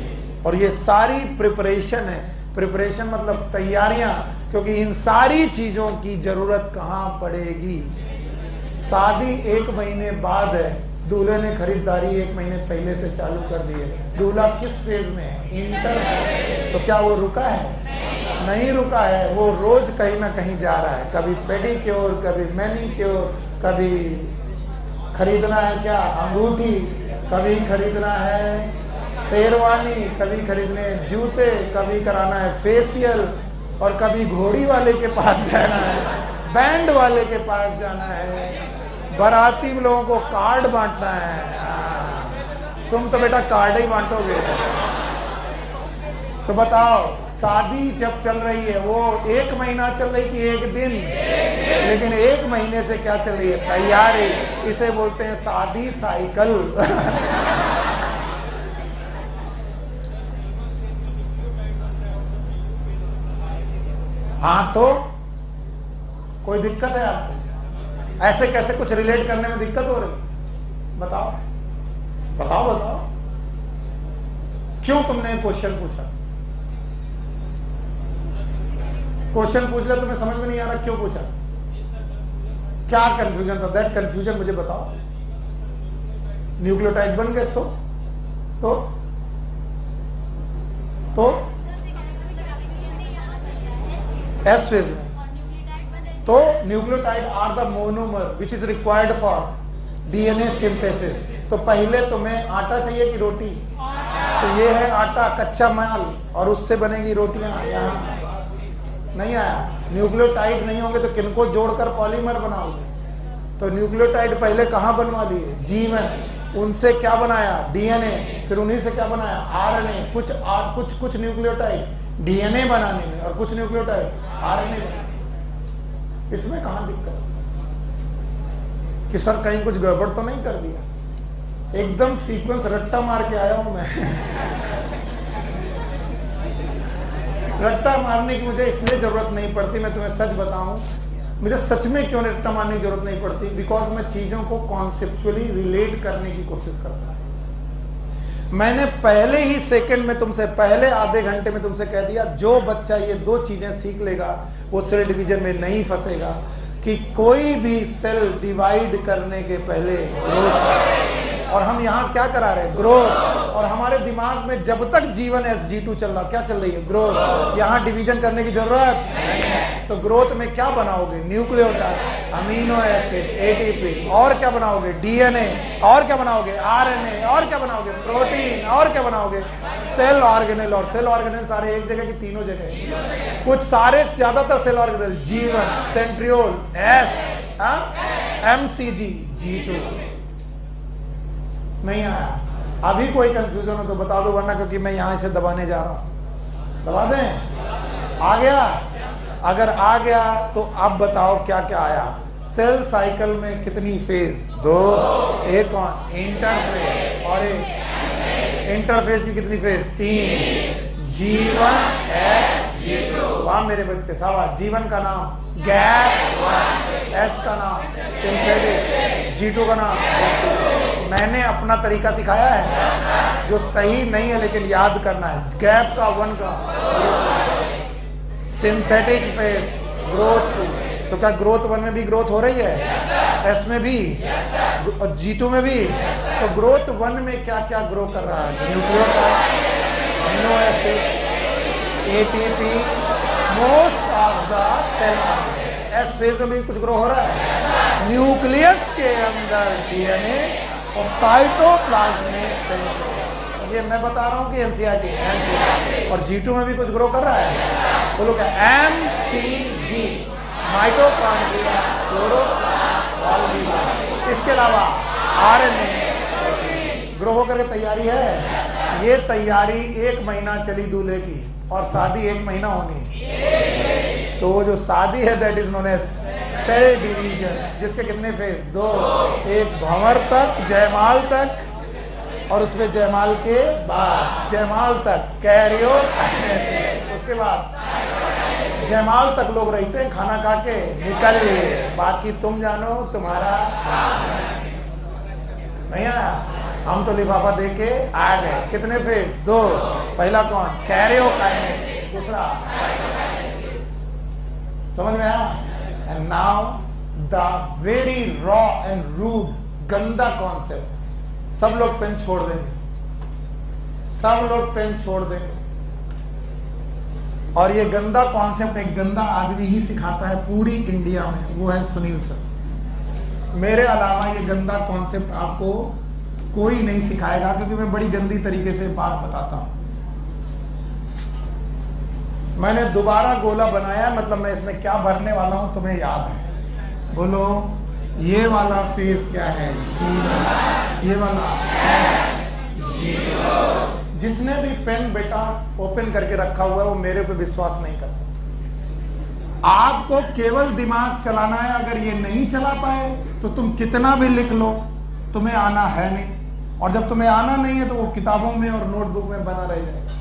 और ये सारी प्रिपरेशन है। प्रिपरेशन मतलब तैयारियां, क्योंकि इन सारी चीजों की जरूरत कहाँ पड़ेगी? शादी 1 महीने बाद है, दूल्हे ने खरीदारी 1 महीने पहले से चालू कर दी है। दूल्हा किस फेज में है? इंटर। तो क्या वो रुका है? नहीं रुका है। वो रोज कहीं ना कहीं जा रहा है। कभी पेडिक्योर, कभी मैनिक्योर, कभी खरीदना है क्या? अंगूठी, कभी खरीदना है शेरवानी, कभी खरीदने जूते, कभी कराना है फेशियल, और कभी घोड़ी वाले के पास जाना है, बैंड वाले के पास जाना है, बाराती लोगों को कार्ड बांटना है। तुम तो बेटा कार्ड ही बांटोगे। तो बताओ, शादी जब चल रही है वो 1 महीना चल रही कि 1 दिन? लेकिन 1 महीने से क्या चल रही है? तैयारी। इसे बोलते हैं शादी साइकिल। हाँ, तो कोई दिक्कत है आपको? ऐसे कैसे कुछ रिलेट करने में दिक्कत हो रही? बताओ बताओ बताओ, क्यों तुमने क्वेश्चन पूछा? क्वेश्चन पूछ लिया, तुम्हें समझ में नहीं आ रहा क्यों पूछा? क्या कंफ्यूजन था? दैट कंफ्यूजन मुझे बताओ। न्यूक्लियोटाइड बन गए तो एस फेज में, तो nucleotide are the monomer which is required for DNA synthesis. तो पहले तुम्हें आटा चाहिए कि रोटी? तो ये है आटा, कच्चा माल, और उससे बनेगी रोटियां। यहाँ नहीं आया। न्यूक्लियोटाइड नहीं होंगे तो किनको जोड़कर पॉलीमर बनाओगे? तो न्यूक्लियोटाइड पहले कहां बनवा लिए? जीवन। उनसे क्या बनाया? डीएनए। फिर उन्हीं से क्या बनाया? आरएनए। कुछ न्यूक्लियोटाइड डीएनए बनाने में और कुछ न्यूक्लियोटाइड आरएनए बनाने। इसमें कहां दिक्कत कि सर कहीं कुछ गड़बड़ तो नहीं कर दिया? एकदम सीक्वेंस रट्टा मार के आया हूं मैं। रट्टा मारने की मुझे इसलिए जरूरत नहीं पड़ती, मैं तुम्हें सच बताऊं, मुझे सच में क्यों रट्टा मारने की जरूरत नहीं पड़ती? बिकॉज मैं चीजों को कॉन्सेप्चुअली रिलेट करने की कोशिश करता हूं। मैंने पहले ही सेकंड में तुमसे, पहले आधे घंटे में तुमसे कह दिया, जो बच्चा ये दो चीजें सीख लेगा वो सेल डिवीजन में नहीं फंसेगा। कि कोई भी सेल डिवाइड करने के पहले ग्रोथ, और हम यहाँ क्या करा रहे हैं? ग्रोथ। और हमारे दिमाग में जब तक जीवन SG2 चल रहा, क्या चल रही है? ग्रोथ। यहाँ डिवीजन करने की जरूरत नहीं है। तो ग्रोथ में क्या बनाओगे? न्यूक्लियोटाइड, अमीनो एसिड, ATP, और क्या बनाओगे? डीएनए, और क्या बनाओगे? आरएनए, और क्या बनाओगे? प्रोटीन, और क्या बनाओगे? Cell organelle. और सेल ऑर्गेनेल सारे एक जगह की तीनों जगह? कुछ सारे, ज्यादातर cell organelle, G one, centriole, S, MCG, G2। नहीं आया? अभी कोई कंफ्यूजन हो तो बता दो, वरना क्योंकि मैं यहां से दबाने जा रहा हूं। दबा दें? आ गया? अगर आ गया तो अब बताओ क्या क्या आया? सेल साइकिल में कितनी फेज? 2। एक कौन? इंटरफेज। और एक इंटरफेज की कितनी फेज? 3। G1 SG2। वाह मेरे बच्चे, शाबाश। जीवन का नाम गैप 1, S का नाम सिंथेटिक, G2 का नाम। मैंने अपना तरीका सिखाया है जो सही नहीं है, लेकिन याद करना है। गैप का 1 का सिंथेटिक फेज, ग्रोथ 2। तो क्या ग्रोथ 1 में भी ग्रोथ हो रही है? S में भी और G2 में भी। तो ग्रोथ 1 में क्या क्या ग्रो कर रहा है? Nucleotide, amino acid, ATP, most of the cell. S phase में भी कुछ ग्रो हो रहा है। न्यूक्लियस के अंदर डीएनए और साइटोप्लाज्म में सेल। ये मैं बता रहा हूं कि NCERT। और G2 में भी कुछ ग्रो कर रहा है। बोलो क्या? MCG, माइटोकॉन्ड्रिया, क्लोरोप्लास्ट, वॉल्वी। इसके अलावा RNA ग्रो होकर के तैयारी है। ये तैयारी 1 महीना चली दूल्हे की, और शादी 1 महीना होनी। तो वो जो शादी है that is known as cell division, जिसके कितने फेज? 2। एक भंवर तक, जयमाल तक, और उसमें जयमाल के बाद जयमाल तक कैरियोकाइनेसिस। उसके बाद जयमाल तक लोग रहते हैं, खाना खा के निकल लिए, बाकी तुम जानो तुम्हारा नहीं आया। हम तो लिफाफा दे के आ गए। कितने फेज? 2। पहला कौन? कैरियोकाइनेसिस। दूसरा समझ में आया? And now the very raw and rude, गंदा कॉन्सेप्ट। सब लोग पेन छोड़ देंगे, सब लोग पेन छोड़ देंगे। और ये गंदा कॉन्सेप्ट एक गंदा आदमी ही सिखाता है पूरी इंडिया में, वो है सुनील सर। मेरे अलावा ये गंदा कॉन्सेप्ट आपको कोई नहीं सिखाएगा, क्योंकि मैं बड़ी गंदी तरीके से बात बताता हूं। मैंने दोबारा गोला बनाया, मतलब मैं इसमें क्या भरने वाला हूं तुम्हें याद है? बोलो, ये वाला फेज क्या है? G1। ये वाला G2। जिसने भी पेन बेटा ओपन करके रखा हुआ है वो मेरे पे विश्वास नहीं करता। आपको केवल दिमाग चलाना है। अगर ये नहीं चला पाए तो तुम कितना भी लिख लो, तुम्हें आना है नहीं। और जब तुम्हें आना नहीं है तो वो किताबों में और नोटबुक में बना रह जाएगा।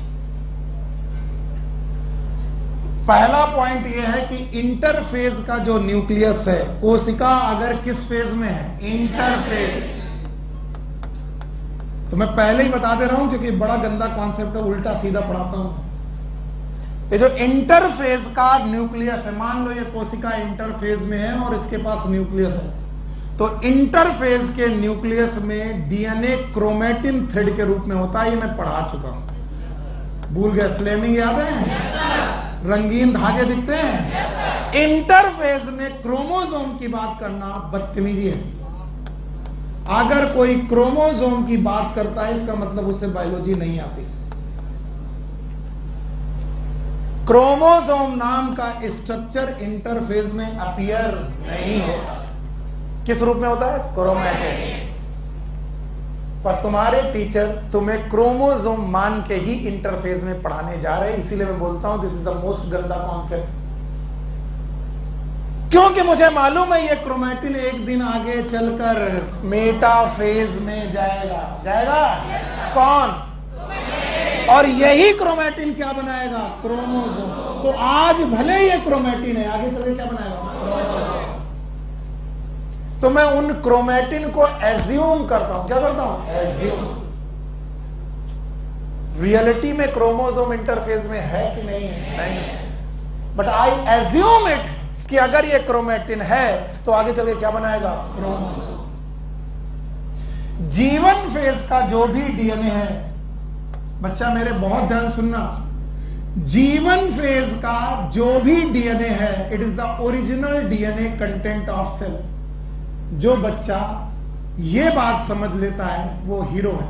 पहला पॉइंट ये है कि इंटरफेज का जो न्यूक्लियस है, कोशिका अगर किस फेज में है? इंटरफेज। तो मैं पहले ही बता दे रहा हूं क्योंकि बड़ा गंदा कॉन्सेप्ट है, उल्टा सीधा पढ़ाता हूं। ये जो इंटरफेज का न्यूक्लियस है, मान लो ये कोशिका इंटरफेज में है और इसके पास न्यूक्लियस है, तो इंटरफेज के न्यूक्लियस में डीएनए क्रोमेटिन थ्रेड के रूप में होता है। ये मैं पढ़ा चुका हूं, भूल गए? फ्लेमिंग याद है? रंगीन धागे दिखते हैं? इंटरफेज में क्रोमोसोम की बात करना बदतमीजी है। अगर कोई क्रोमोसोम की बात करता है इसका मतलब उसे बायोलॉजी नहीं आती। क्रोमोसोम नाम का स्ट्रक्चर इंटरफेज में अपीयर नहीं होता। किस रूप में होता है? क्रोमैटिन। पर तुम्हारे टीचर तुम्हें क्रोमोसोम मान के ही इंटरफेज में पढ़ाने जा रहे हैं, इसीलिए मैं बोलता हूं दिस इज द मोस्ट गंदा कॉन्सेप्ट। क्योंकि मुझे मालूम है ये क्रोमैटिन एक दिन आगे चलकर मेटाफेज में जाएगा। कौन? और यही क्रोमैटिन क्या बनाएगा? क्रोमोसोम। तो आज भले ये क्रोमैटिन है, आगे चलकर क्या बनाएगा? क्रोमोसोम। तो मैं उन क्रोमैटिन को एज्यूम करता हूं। क्या करता हूं? एज्यूम। रियलिटी में क्रोमोसोम इंटरफेज में है कि नहीं है? नहीं है, बट आई एज्यूम इट कि अगर ये क्रोमैटिन है तो आगे चल के क्या बनाएगा? क्रोमोसोम। जीवन फेज का जो भी डीएनए है, बच्चा मेरे बहुत ध्यान सुनना, जीवन फेज का जो भी डीएनए है, it is the original DNA content of cell. जो बच्चा ये बात समझ लेता है वो हीरो है।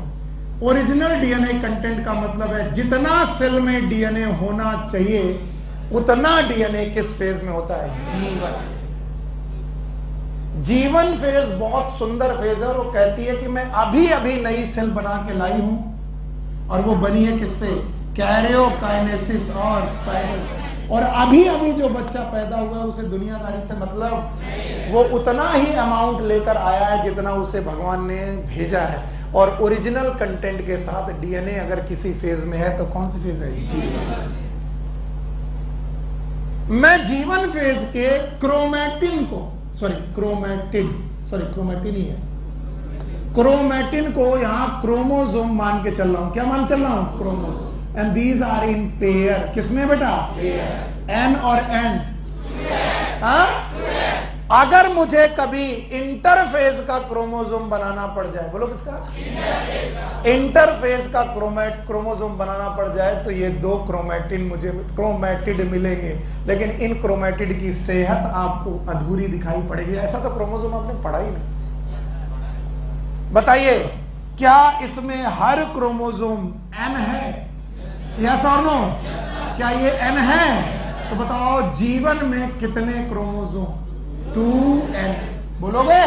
ओरिजिनल डीएनए कंटेंट का मतलब है जितना सेल में डीएनए होना चाहिए उतना डीएनए किस फेज में होता है? जीवन। जीवन फेज बहुत सुंदर फेज है और वो कहती है कि मैं अभी अभी नई सेल बना के लाई हूं, और वो बनी है किससे? कैरियोकाइनेसिस और साइटोसिस। और अभी अभी जो बच्चा पैदा हुआ है उसे दुनियादारी से मतलब वो उतना ही अमाउंट लेकर आया है जितना उसे भगवान ने भेजा है। और ओरिजिनल कंटेंट के साथ डीएनए अगर किसी फेज में है तो कौन सी फेज है? जीवन। मैं जीवन फेज के क्रोमैटिन ही है, क्रोमैटिन को यहां क्रोमोसोम मान के चल रहा हूं। क्या मान चल रहा हूं? Chromosome. And these are in pair. किसमें बेटा? पेयर। एन और एन। अगर मुझे कभी इंटरफेज का क्रोमोसोम बनाना पड़ जाए, बोलो किसका? इंटरफेज का क्रोमोसोम बनाना पड़ जाए तो ये दो क्रोमैटिड मिलेंगे, लेकिन इन क्रोमैटिड की सेहत आपको अधूरी दिखाई पड़ेगी। ऐसा तो क्रोमोसोम आपने पढ़ा ही नहीं। बताइए, क्या इसमें हर क्रोमोसोम एन है? यस और नो? क्या ये एन है? तो बताओ जीवन में कितने क्रोमोसोम? 2n। बोलोगे?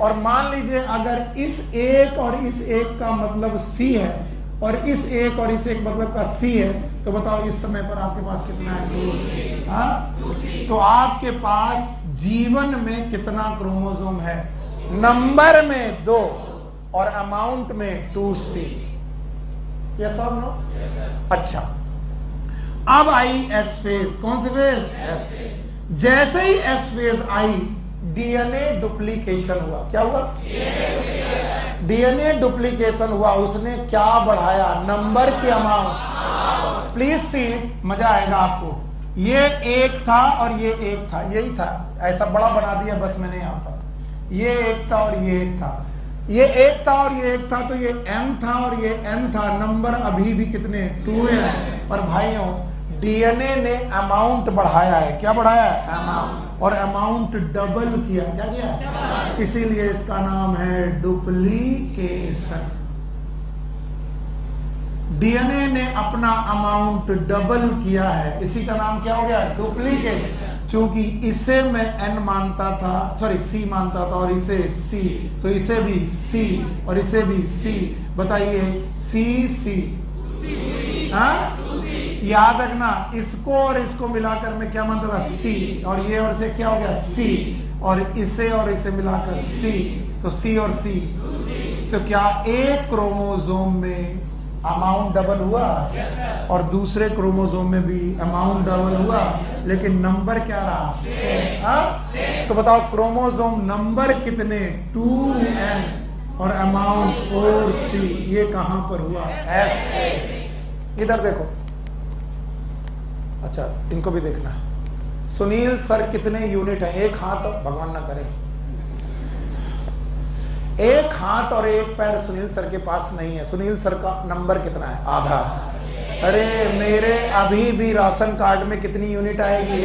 और मान लीजिए अगर इस एक और इस एक का मतलब C है और इस एक और इस एक मतलब का C है, तो बताओ इस समय पर आपके पास कितना है? 2C। हाँ? तो आपके पास जीवन में कितना क्रोमोसोम है? नंबर में 2 और अमाउंट में 2C। यस और नो? अच्छा, अब आई एस फेज। कौन सी फेज? S phase. जैसे ही एस फेज आई डीएनए डुप्लीकेशन हुआ। क्या हुआ? डीएनए डुप्लीकेशन हुआ। उसने क्या बढ़ाया? नंबर की अमाउंट। प्लीज सी, मजा आएगा आपको। ये एक था और ये एक था, यही था। ऐसा बड़ा बना दिया बस मैंने यहां पर। ये एक था और ये एक था, ये एक था और ये एक था, तो ये n था और ये n था। नंबर अभी भी कितने? 2n। पर भाइयों डीएनए ने अमाउंट बढ़ाया है। क्या बढ़ाया है? अमाउंट। और अमाउंट डबल किया। क्या किया? इसीलिए इसका नाम है डुप्लीकेशन। डीएनए ने अपना अमाउंट डबल किया है, इसी का नाम क्या हो गया? डुप्लीकेशन। क्योंकि इसे मैं n मानता था, सॉरी C मानता था, और इसे C, तो इसे भी C और इसे भी C। बताइए C हाँ? याद रखना, इसको और इसको मिलाकर मैं क्या मानता था? C, और ये और से क्या हो गया? C, और इसे मिलाकर C, तो C और C। तो क्या एक क्रोमोसोम में अमाउंट डबल हुआ? और दूसरे क्रोमोसोम में भी अमाउंट डबल हुआ, लेकिन नंबर क्या रहा? सेम। तो बताओ क्रोमोसोम नंबर कितने? 2n। और अमाउंट 4C, ये कहां पर हुआ? S। इधर देखो, अच्छा इनको भी देखना। सुनील सर कितने यूनिट है? एक हाथ, भगवान ना करे, एक हाथ और एक पैर सुनील सर के पास नहीं है। सुनील सर का नंबर कितना है? आधा। अरे मेरे अभी भी राशन कार्ड में कितनी यूनिट आएगी?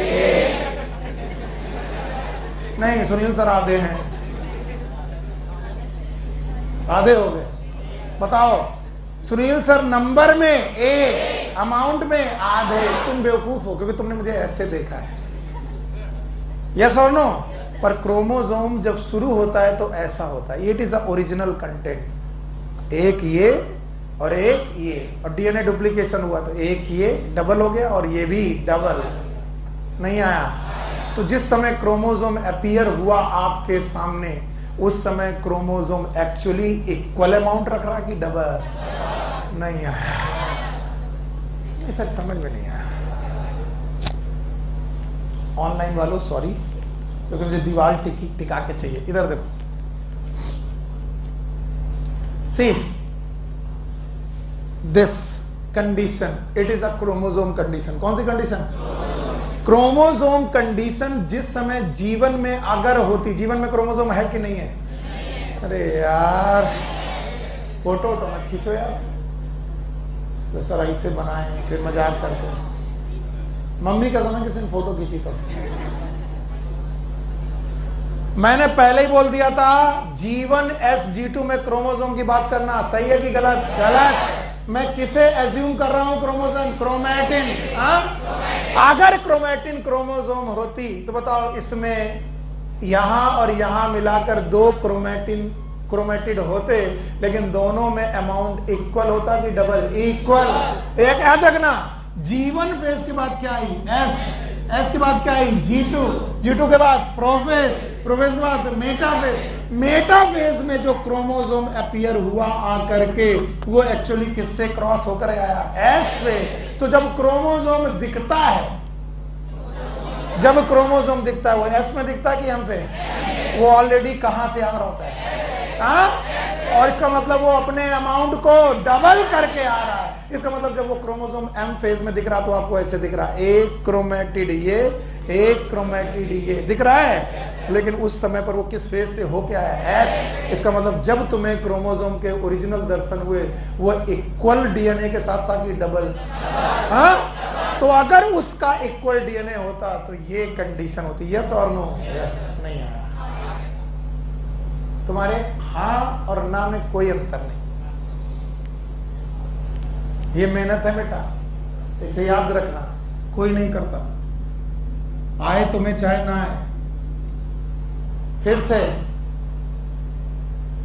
नहीं, सुनील सर आधे हैं, आधे हो गए। बताओ, सुनील सर नंबर में एक, अमाउंट में आधे। तुम बेवकूफ हो क्योंकि तुमने मुझे ऐसे देखा है। यस और नो? पर क्रोमोसोम जब शुरू होता है तो ऐसा होता है। It is the original content. एक ये और एक ये, और डीएनए डुप्लीकेशन हुआ तो एक ये डबल हो गया और ये भी डबल। नहीं आया? तो जिस समय क्रोमोसोम अपीयर हुआ आपके सामने, उस समय क्रोमोसोम एक्चुअली इक्वल अमाउंट रख रहा कि डबल? नहीं आया। इसे समझ में नहीं आया। ऑनलाइन वालों सॉरी, क्योंकि मुझे दीवार टिका के चाहिए। इधर देखो, see this condition, it is a chromosome condition. कौन सी कंडीशन? क्रोमोसोम कंडीशन जिस समय जीवन में अगर होती, जीवन में क्रोमोसोम है कि नहीं है? अरे यार फोटो तो मत खींचो यार, तो सर ऐसे बनाए फिर मजाक करते हैं। मम्मी का समय किसी ने फोटो खींची तो मैंने पहले ही बोल दिया था, G1 SG2 में क्रोमोसोम की बात करना सही है कि गलत? गलत। मैं किसे एज्यूम कर रहा हूं क्रोमोसोम? क्रोमैटिन। अगर क्रोमैटिन क्रोमोसोम होती तो बताओ, इसमें यहां और यहां मिलाकर दो क्रोमैटिड होते, लेकिन दोनों में अमाउंट इक्वल होता कि डबल? इक्वल। एक याद रखना, G1 फेज के बाद क्या आई? S के बाद क्या आई? G2 के बाद प्रोफेज के बाद मेटाफेज में जो क्रोमोसोम अपीयर हुआ आकर के, वो एक्चुअली किससे क्रॉस होकर आया? S पे। तो जब क्रोमोसोम दिखता है, वो S में दिखता है कि M पे? वो ऑलरेडी कहां से आ रहा होता है? और इसका मतलब वो अपने अमाउंट को डबल करके आ रहा है। इसका मतलब जब वो क्रोमोसोम M फेज में दिख रहा तो आपको ऐसे दिख रहा है, एक क्रोमैटिड ये, एक क्रोमैटिड ये दिख रहा है, लेकिन उस समय पर वो किस फेज से होके आया? S। इसका मतलब जब तुम्हें क्रोमोसोम के ओरिजिनल दर्शन हुए, वो इक्वल डीएनए के साथ था कि डबल? तो अगर उसका इक्वल डीएनए होता तो ये कंडीशन होती। यस और नो? यस। नहीं आया। तुम्हारे हाँ और ना में कोई अंतर नहीं। ये मेहनत है बेटा, इसे याद रखना, कोई नहीं करता। आए तुम्हें चाहे ना आए। फिर से,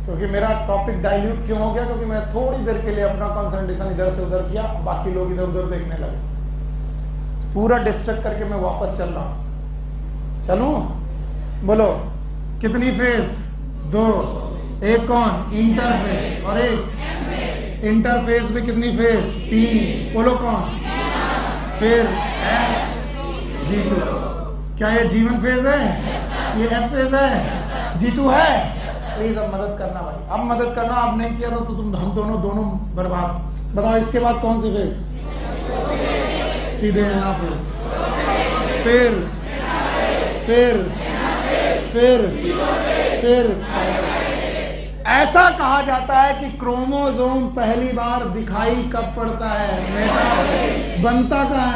क्योंकि मेरा टॉपिक डाइल्यूट क्यों हो गया? क्योंकि मैं थोड़ी देर के लिए अपना कंसंट्रेशन इधर से उधर किया, बाकी लोग इधर उधर देखने लगे। पूरा डिस्ट्रैक्ट करके मैं वापस चल रहा हूं। चलूं? बोलो, कितनी फेज? दो। एक कौन? इंटरफेज। और एक इंटरफेज में कितनी फेज? तीन। बोलो कौन? फिर SG2। क्या ये G1 फेज है? ये S फेज है? G2 है? प्लीज अब मदद करना भाई, अब मदद करना। अब नहीं किया तो तुम हम दोनों बर्बाद। बताओ इसके बाद कौन सी फेज? सीधे यहाँ फेज। फिर ऐसा कहा जाता है कि क्रोमोसोम पहली बार दिखाई कब पड़ता है? बनता कहाँ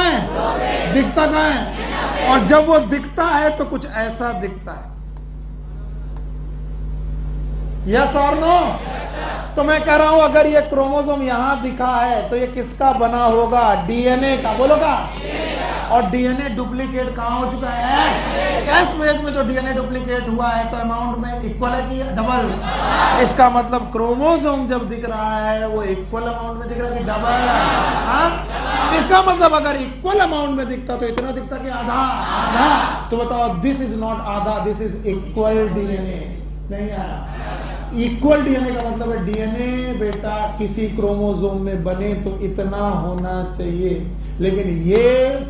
है? दिखता कहाँ है? और जब वो दिखता है तो कुछ ऐसा दिखता है। यस और नो? तो मैं कह रहा हूं, अगर ये क्रोमोसोम यहां दिखा है तो ये किसका बना होगा? डीएनए का। बोलोगा? और डीएनए डुप्लीकेट कहां हो चुका है? S फेज में जो डीएनए डुप्लीकेट हुआ है तो अमाउंट में इक्वल है कि डबल? इसका मतलब क्रोमोसोम जब दिख रहा है वो इक्वल अमाउंट में दिख रहा है कि डबल? इसका मतलब अगर इक्वल अमाउंट में दिखता तो इतना दिखता कि आधा। तो बताओ, दिस इज नॉट आधा, दिस इज इक्वल डीएनए। नहीं आया? इक्वल डीएनए का मतलब है डीएनए बेटा किसी क्रोमोसोम में बने तो इतना होना चाहिए, लेकिन ये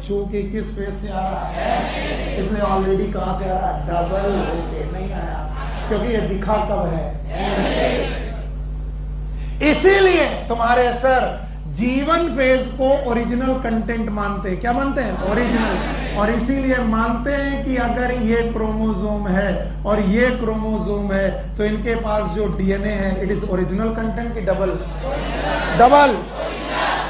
चूंकि किस फेज से आ रहा है? इसने ऑलरेडी कहां से आ रहा है? डबल होके। नहीं आया? क्योंकि ये दिखा कब है, इसीलिए तुम्हारे सर जीवन फेज को ओरिजिनल कंटेंट मानते हैं। क्या मानते हैं? ओरिजिनल। और इसीलिए मानते हैं कि अगर ये क्रोमोसोम है और ये क्रोमोसोम है तो इनके पास जो डीएनए है इट इज ओरिजिनल कंटेंट की डबल डबल।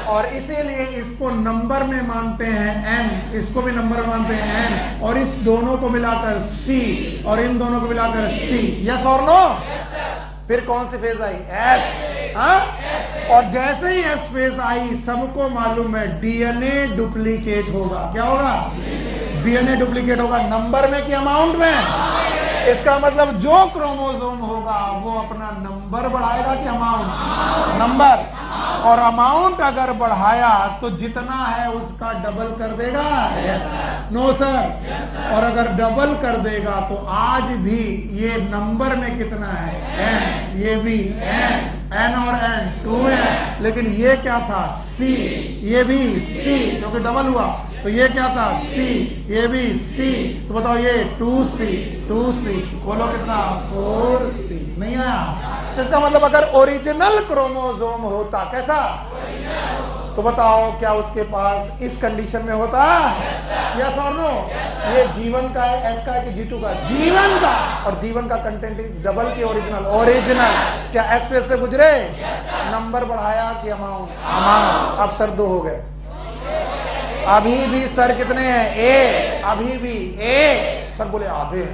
और इसीलिए इसको नंबर में मानते हैं n, इसको भी नंबर में मानते हैं n, और इस दोनों को मिलाकर c और इन दोनों को मिलाकर c। यस और नो? फिर कौन सी फेज आई? S। हाँ? और जैसे ही S फेज आई सबको मालूम है डीएनए डुप्लीकेट होगा। क्या होगा? डीएनए डुप्लीकेट होगा। नंबर में कि अमाउंट में? इसका मतलब जो क्रोमोसोम होगा वो अपना नंबर बढ़ाएगा कि अमाउंट? नंबर। और अमाउंट अगर बढ़ाया तो जितना है उसका डबल कर देगा? No sir. और अगर डबल कर देगा तो आज भी ये नंबर में कितना है? n। ये भी n और n 2n। लेकिन ये क्या था? c। ये भी c क्योंकि डबल हुआ। तो ये क्या था? c। ये भी c। तो बताओ ये 2c बोलो कितना? 4c। नहीं आया? इसका मतलब अगर ओरिजिनल क्रोमोसोम होता, कैसा? तो बताओ क्या उसके पास इस कंडीशन में होता? यस और नो? ये जीवन का है, एस का है कि जीटू का? जीवन का। और जीवन का कंटेंट इज डबल की ओरिजिनल? ओरिजिनल। क्या एस पे से गुजरे? नंबर बढ़ाया कि अमाउंट? अमाउंट। अब सर 2 हो गए। अभी भी सर कितने हैं? ए। अभी भी ए। सर बोले आधे।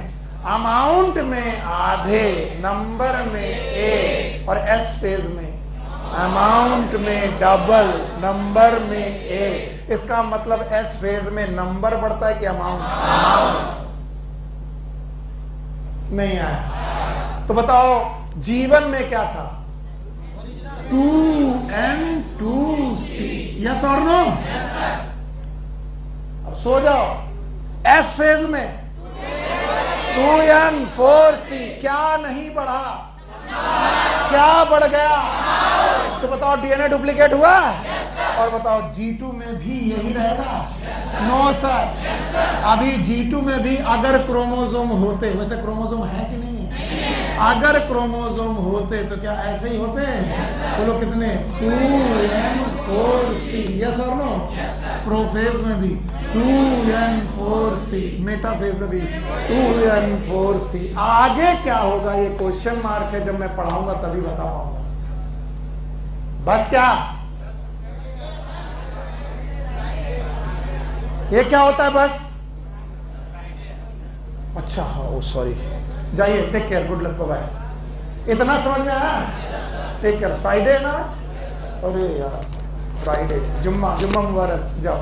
अमाउंट में आधे, नंबर में ए, और एस फेज में अमाउंट में डबल, नंबर में ए। इसका मतलब एस फेज में नंबर बढ़ता है कि अमाउंट? नहीं आया? तो बताओ जीवन में क्या था? 2n 2c। यस और नो? अब सो जाओ। एस फेज में 2n 4c। क्या नहीं बढ़ा? क्या बढ़ गया? तो बताओ डीएनए डुप्लीकेट हुआ? और बताओ G2 में भी यही रहेगा? No sir. अभी G2 में भी अगर क्रोमोसोम होते, वैसे क्रोमोसोम है कि नहीं है? अगर क्रोमोसोम होते तो क्या ऐसे ही होते? बोलो कितने? 2n 4c। यस और नो? प्रोफेज में भी 2n 4c, मेटाफेज में भी 2n 4c। आगे क्या होगा ये क्वेश्चन मार्क है, जब मैं पढ़ाऊंगा तभी बता पाऊंगा। बस क्या ये क्या होता है? बस अच्छा हाँ, ओ सॉरी। जाइए, take care, good luck, bye. इतना समझ में आया? Take care. फ्राइडे ना? अरे यार फ्राइडे, जुम्मा मुबारक। जाओ।